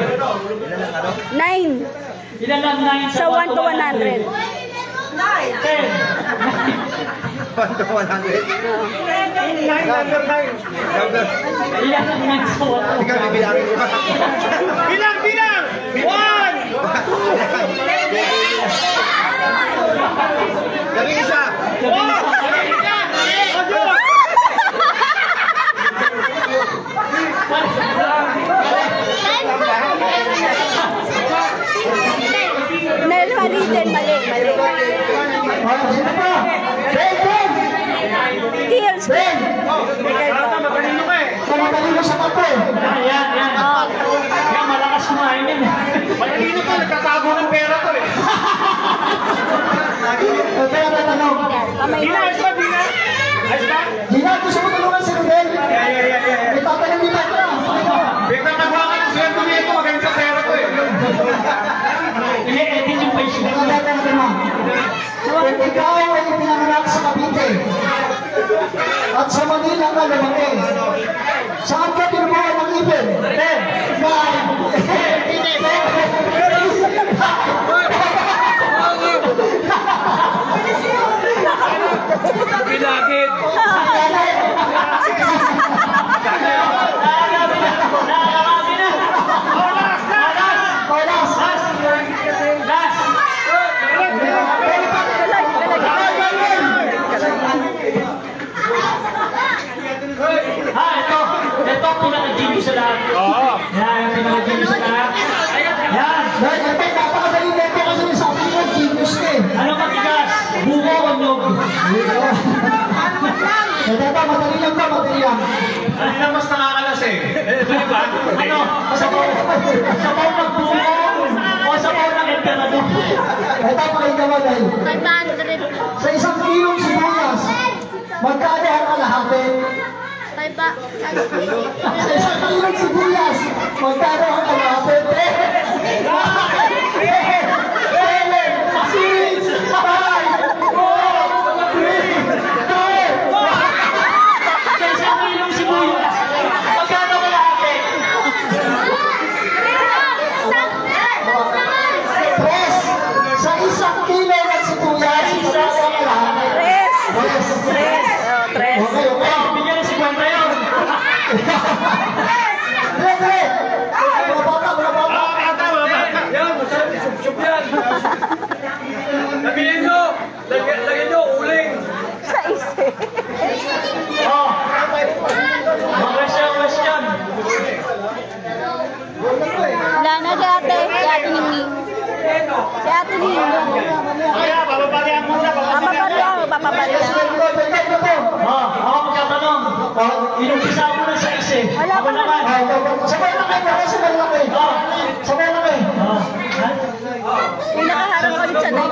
9 Ilan ang 9 sa 1 to 100. 10. 1 to 100. 9, number 9. Ilan ang 9 sa 1 to 100? bibilangin mo ba? Bilang! 1! Galing isa! Nel, mali din, mali. Ah, sino pa? Ben, Ben! Kills. Ben! Matalino ka eh! Panatalino sa kape. Yan. Yan, malakas kumain yun. Matalino to, nagtatago ng pera to eh! Kaya tatanong. Kamay Dina, na. ayos ba? Dina? Ayos ba? Gina, gusto mo tulungan si Rodel? Yeah. May tatanong dito ka. Biglang nagawa ka ng sweldo nito, magaling sa pera to eh! I-edit yung face mo. Tatanong mo. Kung ikaw ay pinanganak sa Cavite at sa Manila ka lumaki, saan ka tinubuhan ng ibig? Pinakit. Ito ang pinaka-genius sa lahat. Oo! Yan, ang pinaka-genius sa lahat. Yan. Dahil ito, napakadali nito kasi sabi niyo, genius ka eh. Ano matigas? Buko o nyog? Ito, madali lang to, madali lang. Ano na mas nakakalas eh. Di ba? Ano? Sabaw ng buong o sabaw ng emperador? Ito, pakinggan mo dahil. 500. Sa isang kilong sibuyas, magkano ang kalahati? 500. Sa isang kilong sibuyas, magkano ang kalahati? Inumpisa mo na sa isa eh. Wala pa naman. Sabay na kayo, sabay na kayo. Sabay na kayo. May nakaharap ulit siya na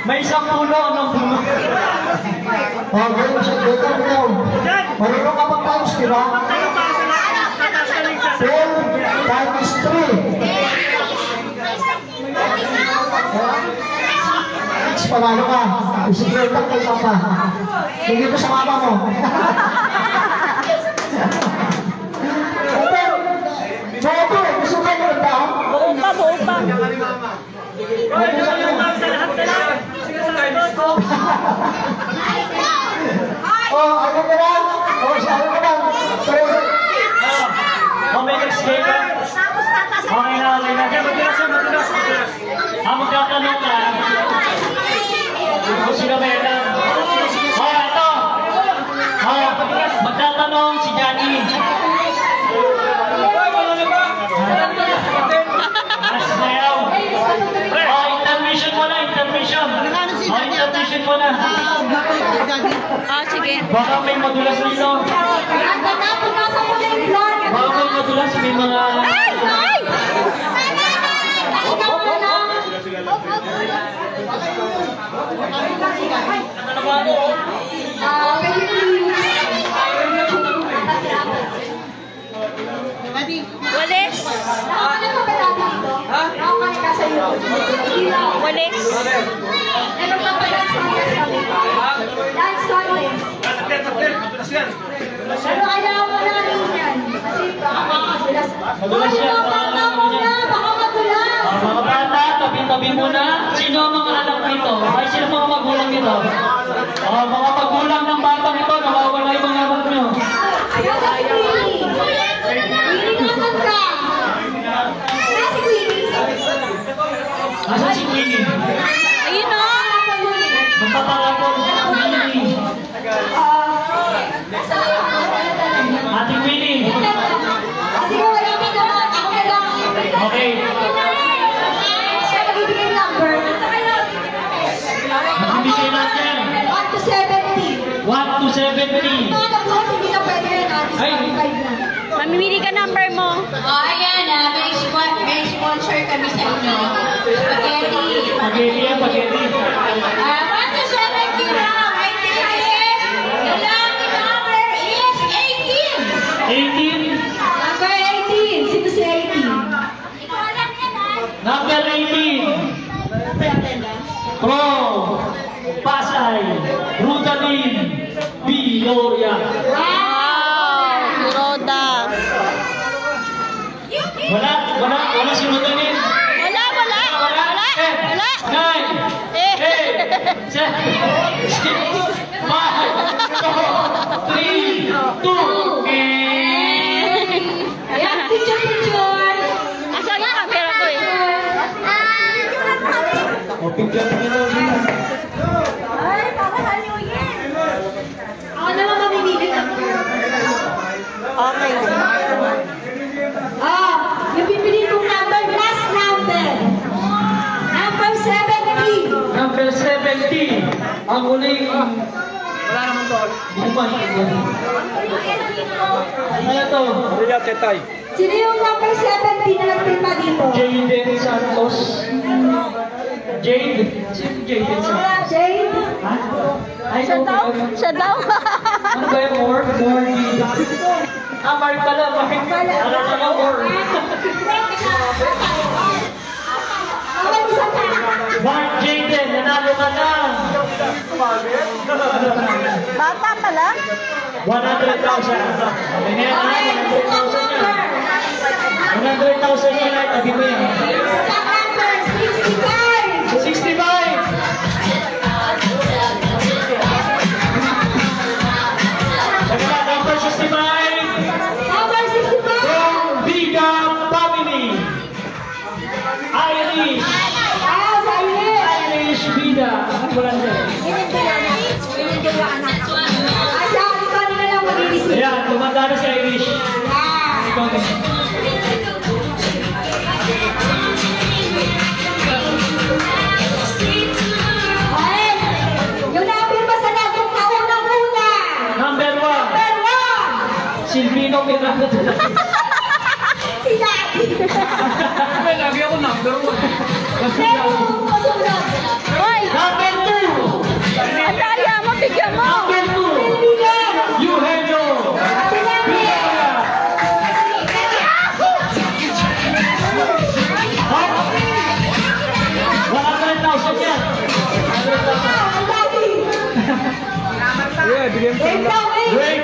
May isang puno, anong puno? Ganyan siya, ganyan daw. Marunong ka mag-times, di ba? 12 times 3. Panalo ka. Isigurta kay Papa. Hindi ko sa mama mo. Bobo, gusto ka mo ba? buo pa. Ano ka lang? Ano ka lang? May next game ka? Okay na. Magtatanong ka. Kung sino ba yan? Ito. Magtatanong si Johnny. Sayaw. Intermission mo na. Intermission mo na. Sige. Baka may madulas dito. Baka may madulas may mga... Walis. Walis. Pero kailangan mo na rin yan. Kasi baka makadulas. Madulas yan. Baka madulas. Mga bata, tabi-tabi muna. Sino ang mga anak nito? Ay, sino mga magulang nito? Mga magulang ng batang ito, nawawala yung mga anak nyo. Ayaw ka si Queenie. Queenie, nasan ka? Si Queenie. Asan si Queenie? Ayun o. Magpapalapon si Queenie. Ate Queenie. Sige, wala ka naman. Ako na lang. Okay. Siya magbibigay number. Magbibigay natin. 1 to 70. 1 to 70. Mga nag-vote, hindi na pwede yan. Ay. Mamimili ka number mo. Ayan, may sponsor kami sa inyo. Spaghetti. Pageti yan, pageti. 1 to 70 lang. 86. The lucky number is 18. 18. Number 18. Sino si 18? Number 18. Pro. Pasay. Rudalin. Biloria. Wow. Roda. Wala si Rudalin. Wala. 9, 8, 7, 6, 5, 4, 3, 2, Ayan, picture. Asan yung camera ko eh? Ay, papahaliwin. Ako naman mamimili ng Okay. yung pipili kong number, last number. Number 70. number Number 70. Ang huling... Wala naman to. Buman. Ano to? Rila Tetay. Sino yung number 70 na nagpirma dito? Jaden Santos. Jade. Sino Jaden Santos? Jade? Ha? Ay, Siya daw? Siya daw? ano ba yung Mark? Mark pala. Mark. Ano naman Mark? Mark Jaden, nanalo ka na. Bata pala? 100,000. Okay na yan. 100,000 yan. Tabi mo yan. 65. Teka na, number 65. From Biga Family. Irish Bida. Wala na yan. Ayan, tumanda na si Irish. Ikaw din. Number 1. Silvino Miranda. May lagi ako number 1. Hoy! Number 2. Ang daya mo, bigyan mo! Number 2. Eugenio. Villarreal. 100,000 yan. 100,000. Yeah, bigyan mo lang. Wait.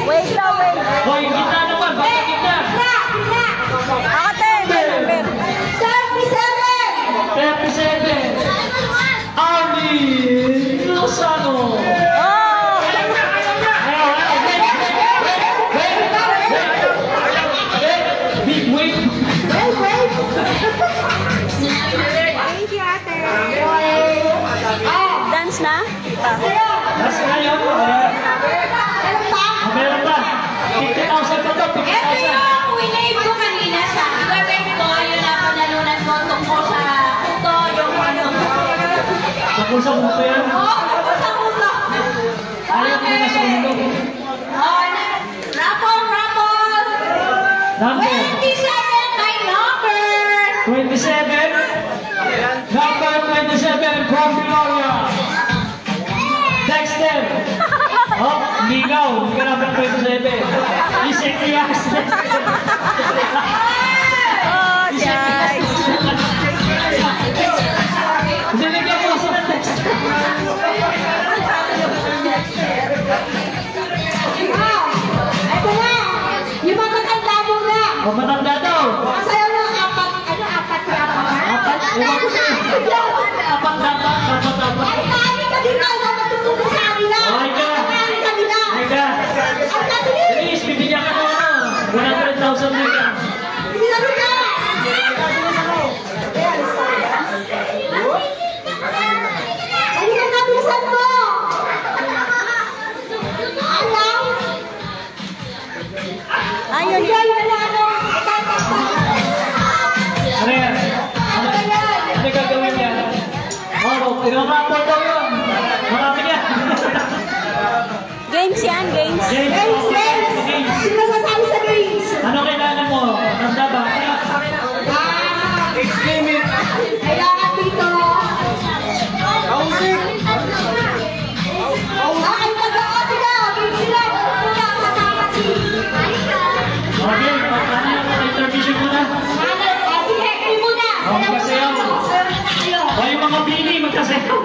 Wait lang, wait. Hoy, kita naman. Baka kita. Ako, may number. 37. Arnie Lozano. Oh! Big wait. Dance na? Last na yun. Meron pa. 50,000 pa to. 50,000. Ako sa mundo yan. Ayaw ko na sa mundo. Number 27. Number 27 from Gloria. Dexter. Oh, ligaw. Hindi ka number 27. Isekias. Oh, guys! Dinigyan ko kasi ng Dexter. O, matanda daw. Apat? Ewan ko sa'yo. Apat dapat. Ay ka. Please, bibigyan ka na 100,000 na ka. Ayun. Ano yan? Ano gagawin yan? Oh, pinaka-apple daw yun. Marami yan. Games yan, games. Ano kailangan mo? Nanda ba? Okay, paano yung intervision mo na? Oh, magkasayaw. O yung mga bini, magkasayaw.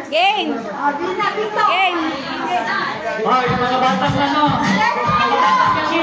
Game! Game! Oh, yung mga batang ano? Mga batang kasi.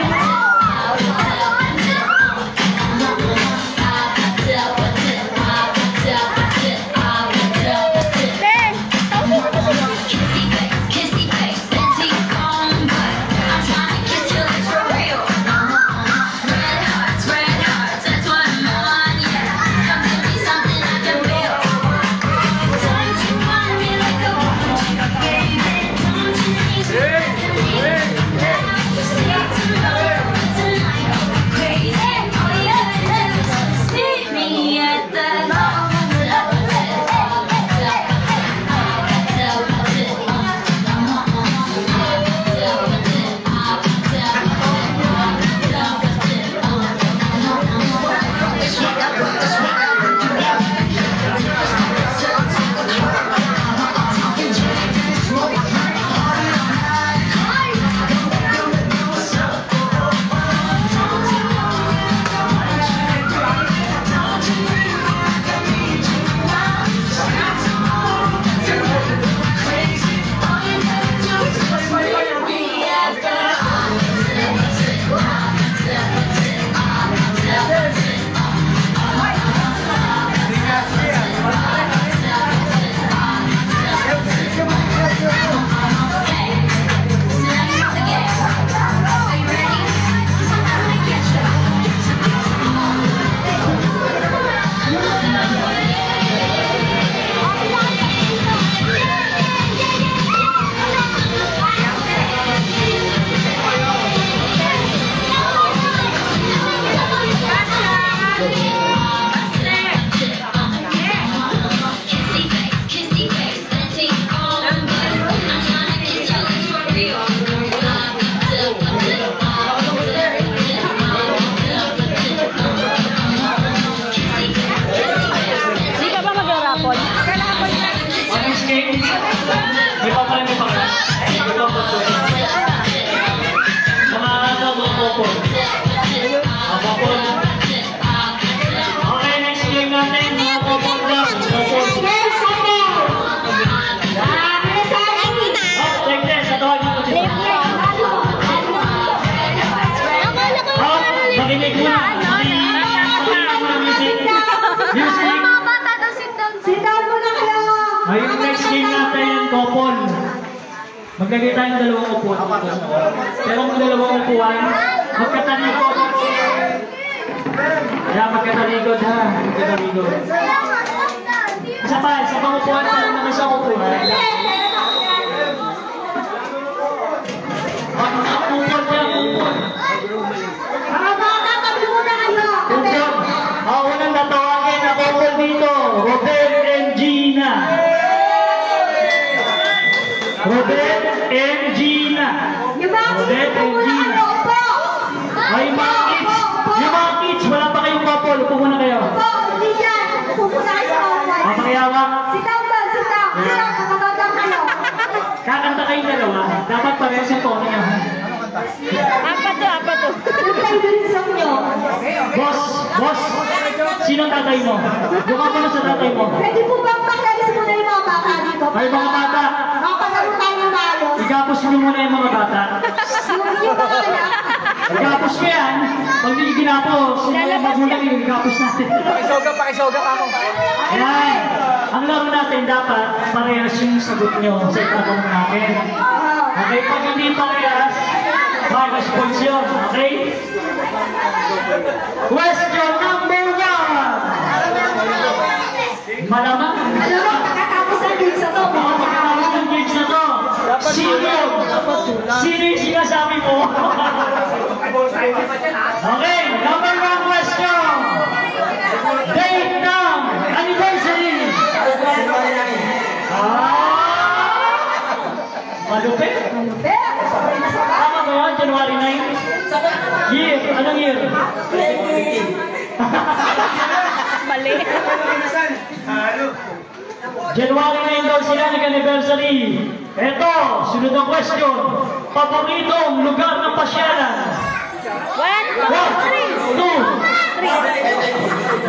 Maglagay tayong dalawang upuan. Pero kung dalawang upuan, magkatalikod. Kaya magkatalikod ha. Magkatalikod. Isa pang upuan pa lang naman sa upuan. Upuan niya, upuan. Mga bata, tabi muna kayo. Upuan. Ang unang natawagin na couple dito, Robert and Gina. Robert and Gina. Yung mga Robert kids, and muna Gina. kayo. Opo. Ay, mga kids. Yung mga kids, wala pa kayong couple. Upo muna kayo. Opo, hindi dyan. Pupunta kayo sa opo. Mapakiyawak. Sit down doon, sit down. Sit down, nakagandang kayo. Kakanta kayong dalawa. Dapat parehas yung tono niya. Apat to. Yung favorite song nyo. Boss. Sino ang tatay mo? Buka mo na sa tatay mo. Pwede po bang pakialis muna yung mga bata dito? Ay, mga bata. Makapagano tayo ng maayos. Igapos nyo muna yung mga bata. Yung mga anak. Igapos ko yan. Pag hindi ginapos, yung mga magulang yung igapos natin. Pakisoga pa ako. Ayan. Ang laro natin dapat parehas yung sagot nyo sa itatanong natin. Okay, pag hindi parehas, minus points yun. Okay? Question number 1. Malamang. Alam mo, nakatapos ang games na to. Pagkatapos ng games na to, sino yung sinasabi mo? Okay, number 1 question. Date ng anniversary. Malupit? Tama ba yun? January 9? Year? Anong year? Mali. January 9 daw sila nag-anniversary. Eto, sunod ang question. Paboritong lugar ng pasyalan. 1, 1, 2.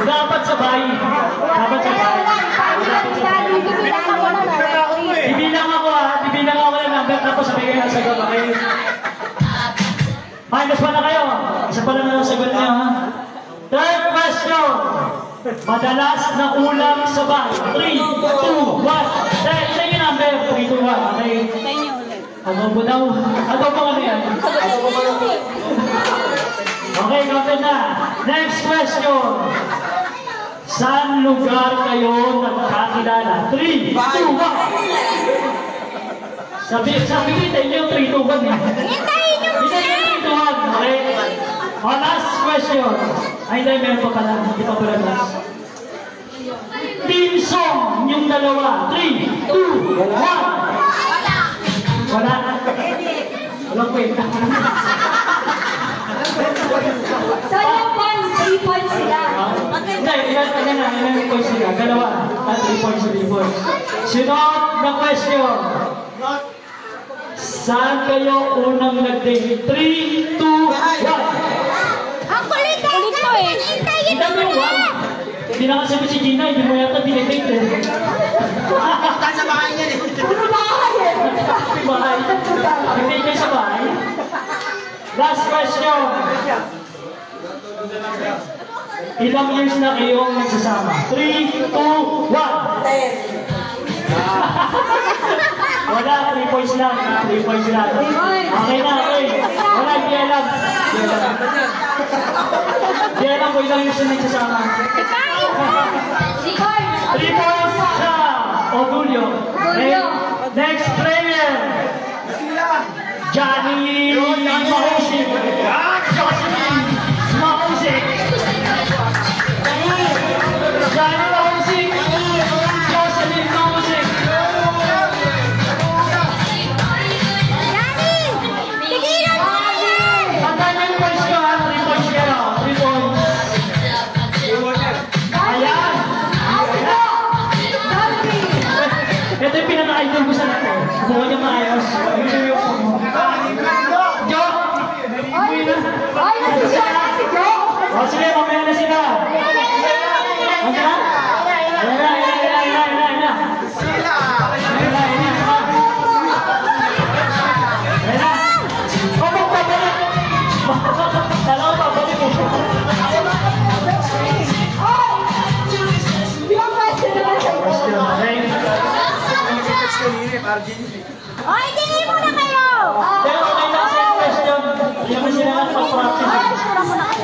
Dapat sabay. Dapat sabay. Bibilang ako ng number tapos sabay kayo ang sagot. Okay? Minus 1 na kayo. Isa pa lang ang sagot niyo ha. Third question. Madalas na ulam sa bag. 3, 2, 1. Sa yung number. 3, 2, 1. Okay? Adobo daw. Adobo ano yan? Okay, kapit na. Next question. Saan lugar kayo nagkakilala? 3, 2, 1. Sabi kita inyo yung 3, 2, 1 eh. Hintayin nyo muna! Hintayin yung 3, 2, 1. Okay? Last question. Ay, hindi, meron pa pala. Hindi pa pala last. Team song, yung dalawa. 3, 2, 1. Wala. Walang kwenta. So yung points, 3 points sila. Hindi, ilan points sila? Dalawa. 3 points, 3 points. Sunod na question. Saan kayo unang nag-date? 3, 2, 1. Ang kulit ko eh. Hintayin Hindi mo yung 1. Hindi na kasi si Gina, hindi mo yata dinedate eh. Sa bahay niya eh. Puro bahay eh. Bahay. Hindi kayo sa bahay. Last question. Ilang years na kayong nagsasama? 3, 2, 1. 10. Wala, 3 points lang. 3 points lang. Okay na, okay. Wala, hindi alam. Hindi alam ko ilang years na nagsasama. 3 points siya. Odulio. Okay. Next player. Johnny Mahusik. Mahusik. Johnny Mahusik. Jocelyn Mahusik. Tandaan yung points nyo ha. 3 points kayo. 3 points. Ayan. Ito yung pinaka-idol ko sa natin. Buka niya maayos. Jo! Ay, nag-share na si Joe. O sige, mamaya na sila. Ano na? Ayan na. Opo, pabalik. Dalawa pa, balik mo. Yung question naman sa iyo. Okay. Ay, tingin mo na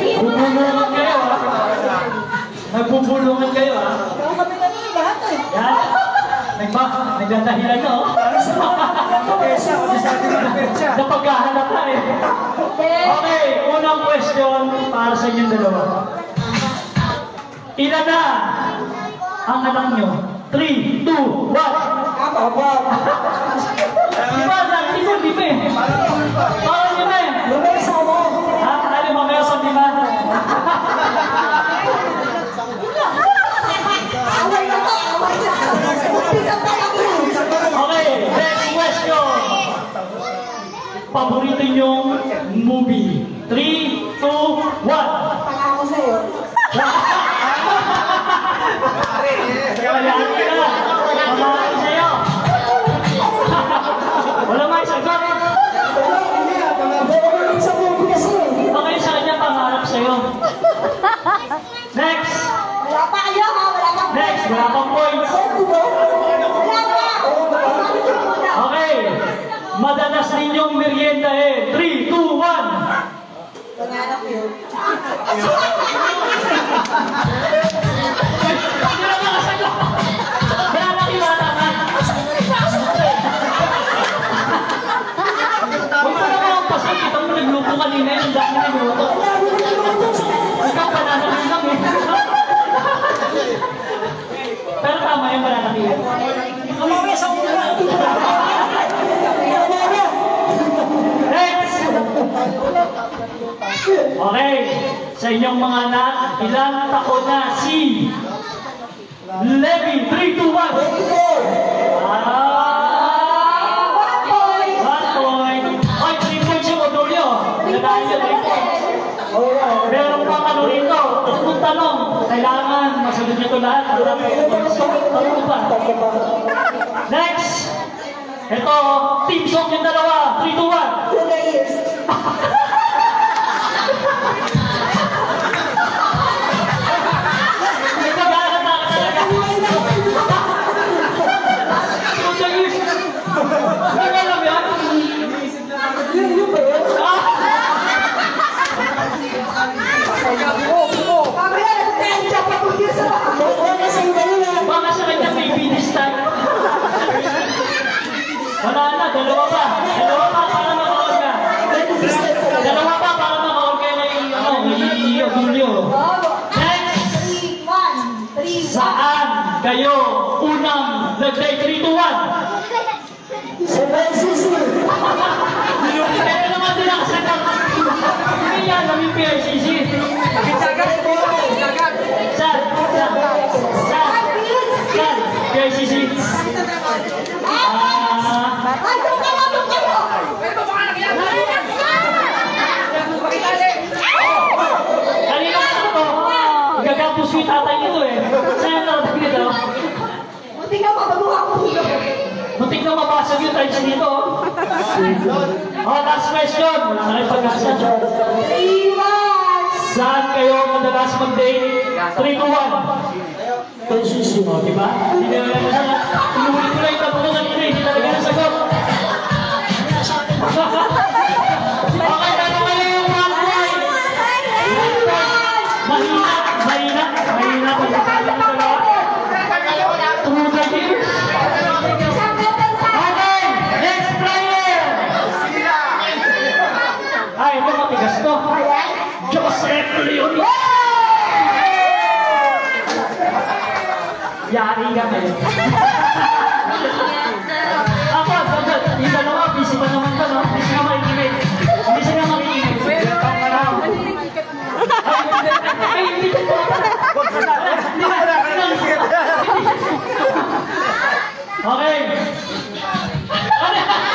Bubulungan kayo, ha? Nagbubulungan kayo, ha? Yan. Nagdadahilan na, oh. Napaghahanap na, eh. Okay, unang question para sa inyong dalawa. Ilan na ang anak nyo? 3, 2, 1. Diba, nagtikon, di ba, eh? Parang di ba, eh? Ha? Ano, mamaya sa di ba? Okay, next question. Paborito nyong movie? 3, 2, 1. Kayaan ka na. Pamahain sa'yo. Wala may sagot. Okay, sa kanya pangarap sa'yo. Next. Next, wala pang points. Okay. Madalas ninyong merienda, eh. 3, 2, 1. Hindi na makasagot. Wala na iwataman. Huwag mo naman ang pasal. Kita mo naglupo kanina yung dami na minuto. Ikaw pananamin lang, eh. Pero tama yung pananamin. Next! Okay, sa inyong mga anak, ilang taon na si Levi? 3, 2, 1. 1 point. Ay, 3 points yung Odolio. Nadaan niya 3 points. Meron pa ano rito, tatlong tanong. Kailangan masagot niyo ito lahat. Tanong pa. Next! Ito, team song yung dalawa. 3, 2, 1. May pag-aaral na talaga. Hindi alam yan? Baka sa kanya may finish time. Wala na, dalawa pa. Dalawa pa para makaon ka. Dalawa pa para makaon ka na yung Odolio. Next! Saan kayo unang nag-day 3, 2, 1? Kaya naman din ang sagot. Hindi yan, namin PICC. Saan? PICC. Kanina ka ito. Igagapos yung tatay nito, eh. Saan na natin nito? Muntik na mabasag yung times nito. Last question. Wala na rin pag-asa. Saan kayo madalas mag-date? 3, 2, 1. O, diba? Inulit ko lang yung tapo kanina. Hindi talaga nasagot. Okay, tanong kayo yung 1 point. Mahina. Pagkakalang ng dalawa. Through the years. Okay, next player. Ay, ito matigas to. Joseph Leon. Yari ka ngayon. Ako, yung dalawa, busy pa naman to, no? Hindi sila makikinig. Ay, hindi ka po. Okay.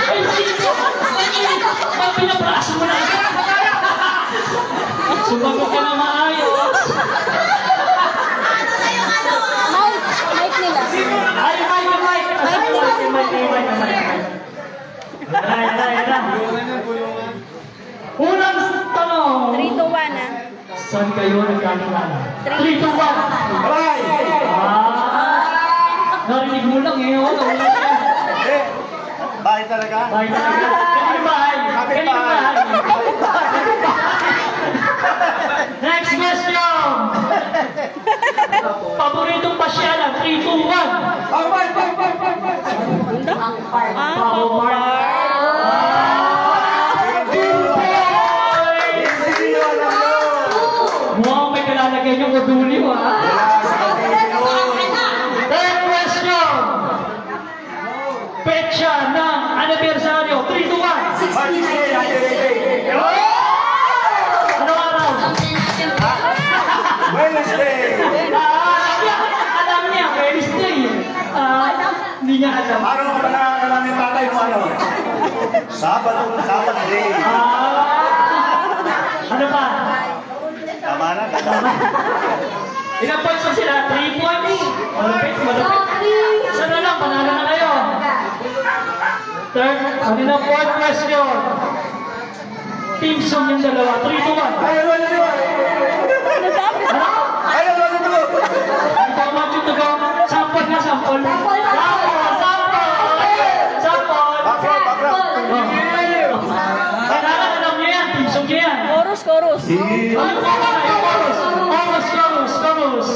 Ay, sino? Ba't pinabraso mo na? Sumagot ka na maayos. Mic nila. Ay, mic. Yan. Unang tanong. 3, 2, 1, ah. Saan kayo nagkakilala? 3, 2, 1. Narinig mo lang, eh. Bahay talaga? Bahay talaga. Kanino bahay? dumuduli mo, ha? Third question. Petsa ng anibersaryo. 3, 2, 1. Ano araw? Wednesday! Alam niya, Wednesday. Hindi niya alam. Araw ka ba nakakalam yung tatay mo ano? Sabado day. Ano pa? Tama na, tama. Ilang points na sila? 3 points? Malapit. Isa na lang, panalo na kayo. Third, fourth question. Team Song yung dalawa. 3, 2, 1. Ayaw, Ito ang match to go. Sample na, sample. Sample. Kailangan alam niyo yan. Team Song niyo yan. Chorus, chorus. Chorus.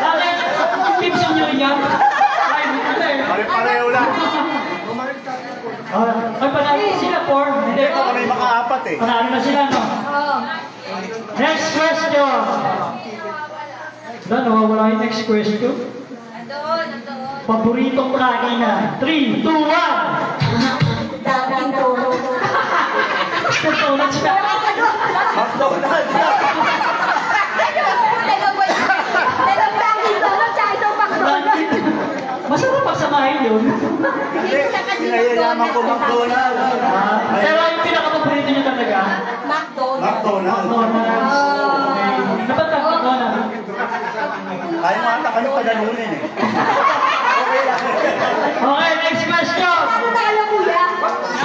Bakit? Team Song niyo rin yan. Pare-pareho lang. Ay, panalo sila, 4. Hindi. Ito kami makaapat eh. Panalo na sila, no? Next question. Nawawala yung next question. Paboritong lagi na. 3, 2, 1. Dating turo. Tutulad sila. McDonald's! Masarap pagsamahin yun. Hindi, pinayayaman ko McDonald's. Pero yung pinaka-paborito niyo talaga? McDonald's. Dapat ka McDonald's. Kaya mo ata kayo padalunin eh. Okay lang. Okay, next question.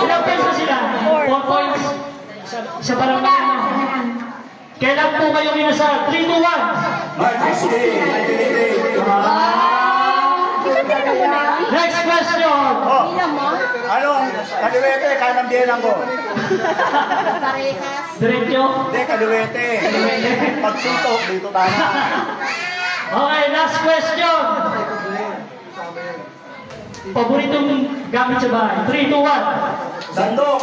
Ilang points na sila? 4 points. Isa pa lang naman. Kailan po kayo minasal? 3, 2, 1. Martes Day. Next question. Oh, anong kaliwete, kanang biyenan ko? Diretso. Hindi, kaliwete. Pagsunto, dito tayo. Okay, last question. Paboritong gamit sa bahay. 3, 2, 1. Sandok.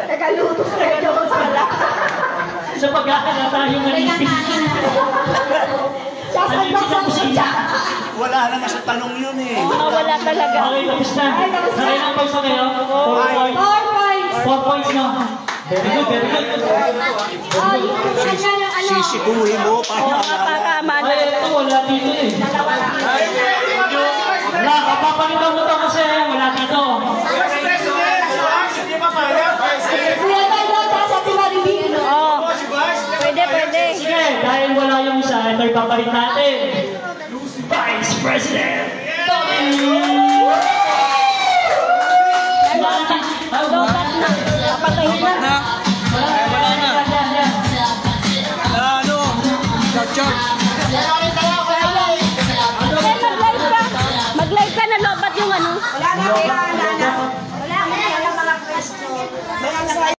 Nagaluto sa medyo ko sala. Sa pag-aaral tayo manipis. Sasandok sa kusya. Wala naman sa tanong yun eh. Wala talaga. Okay, tapos na. Nakailang points na kayo? 4 points. 4 points na. Very good, very good. Sisikuhin mo pa. Pagkamada. Ay, ito, wala dito eh. Wala, kapapalitan mo ito kasi wala dito. Oo. Pwede. Sige, dahil wala yung isa, ito ipapalit natin. Vice President Napakahilan na. Wala na. Mag-live ka na lobat yung ano. Wala na, wala na. Wala na, wala mga question.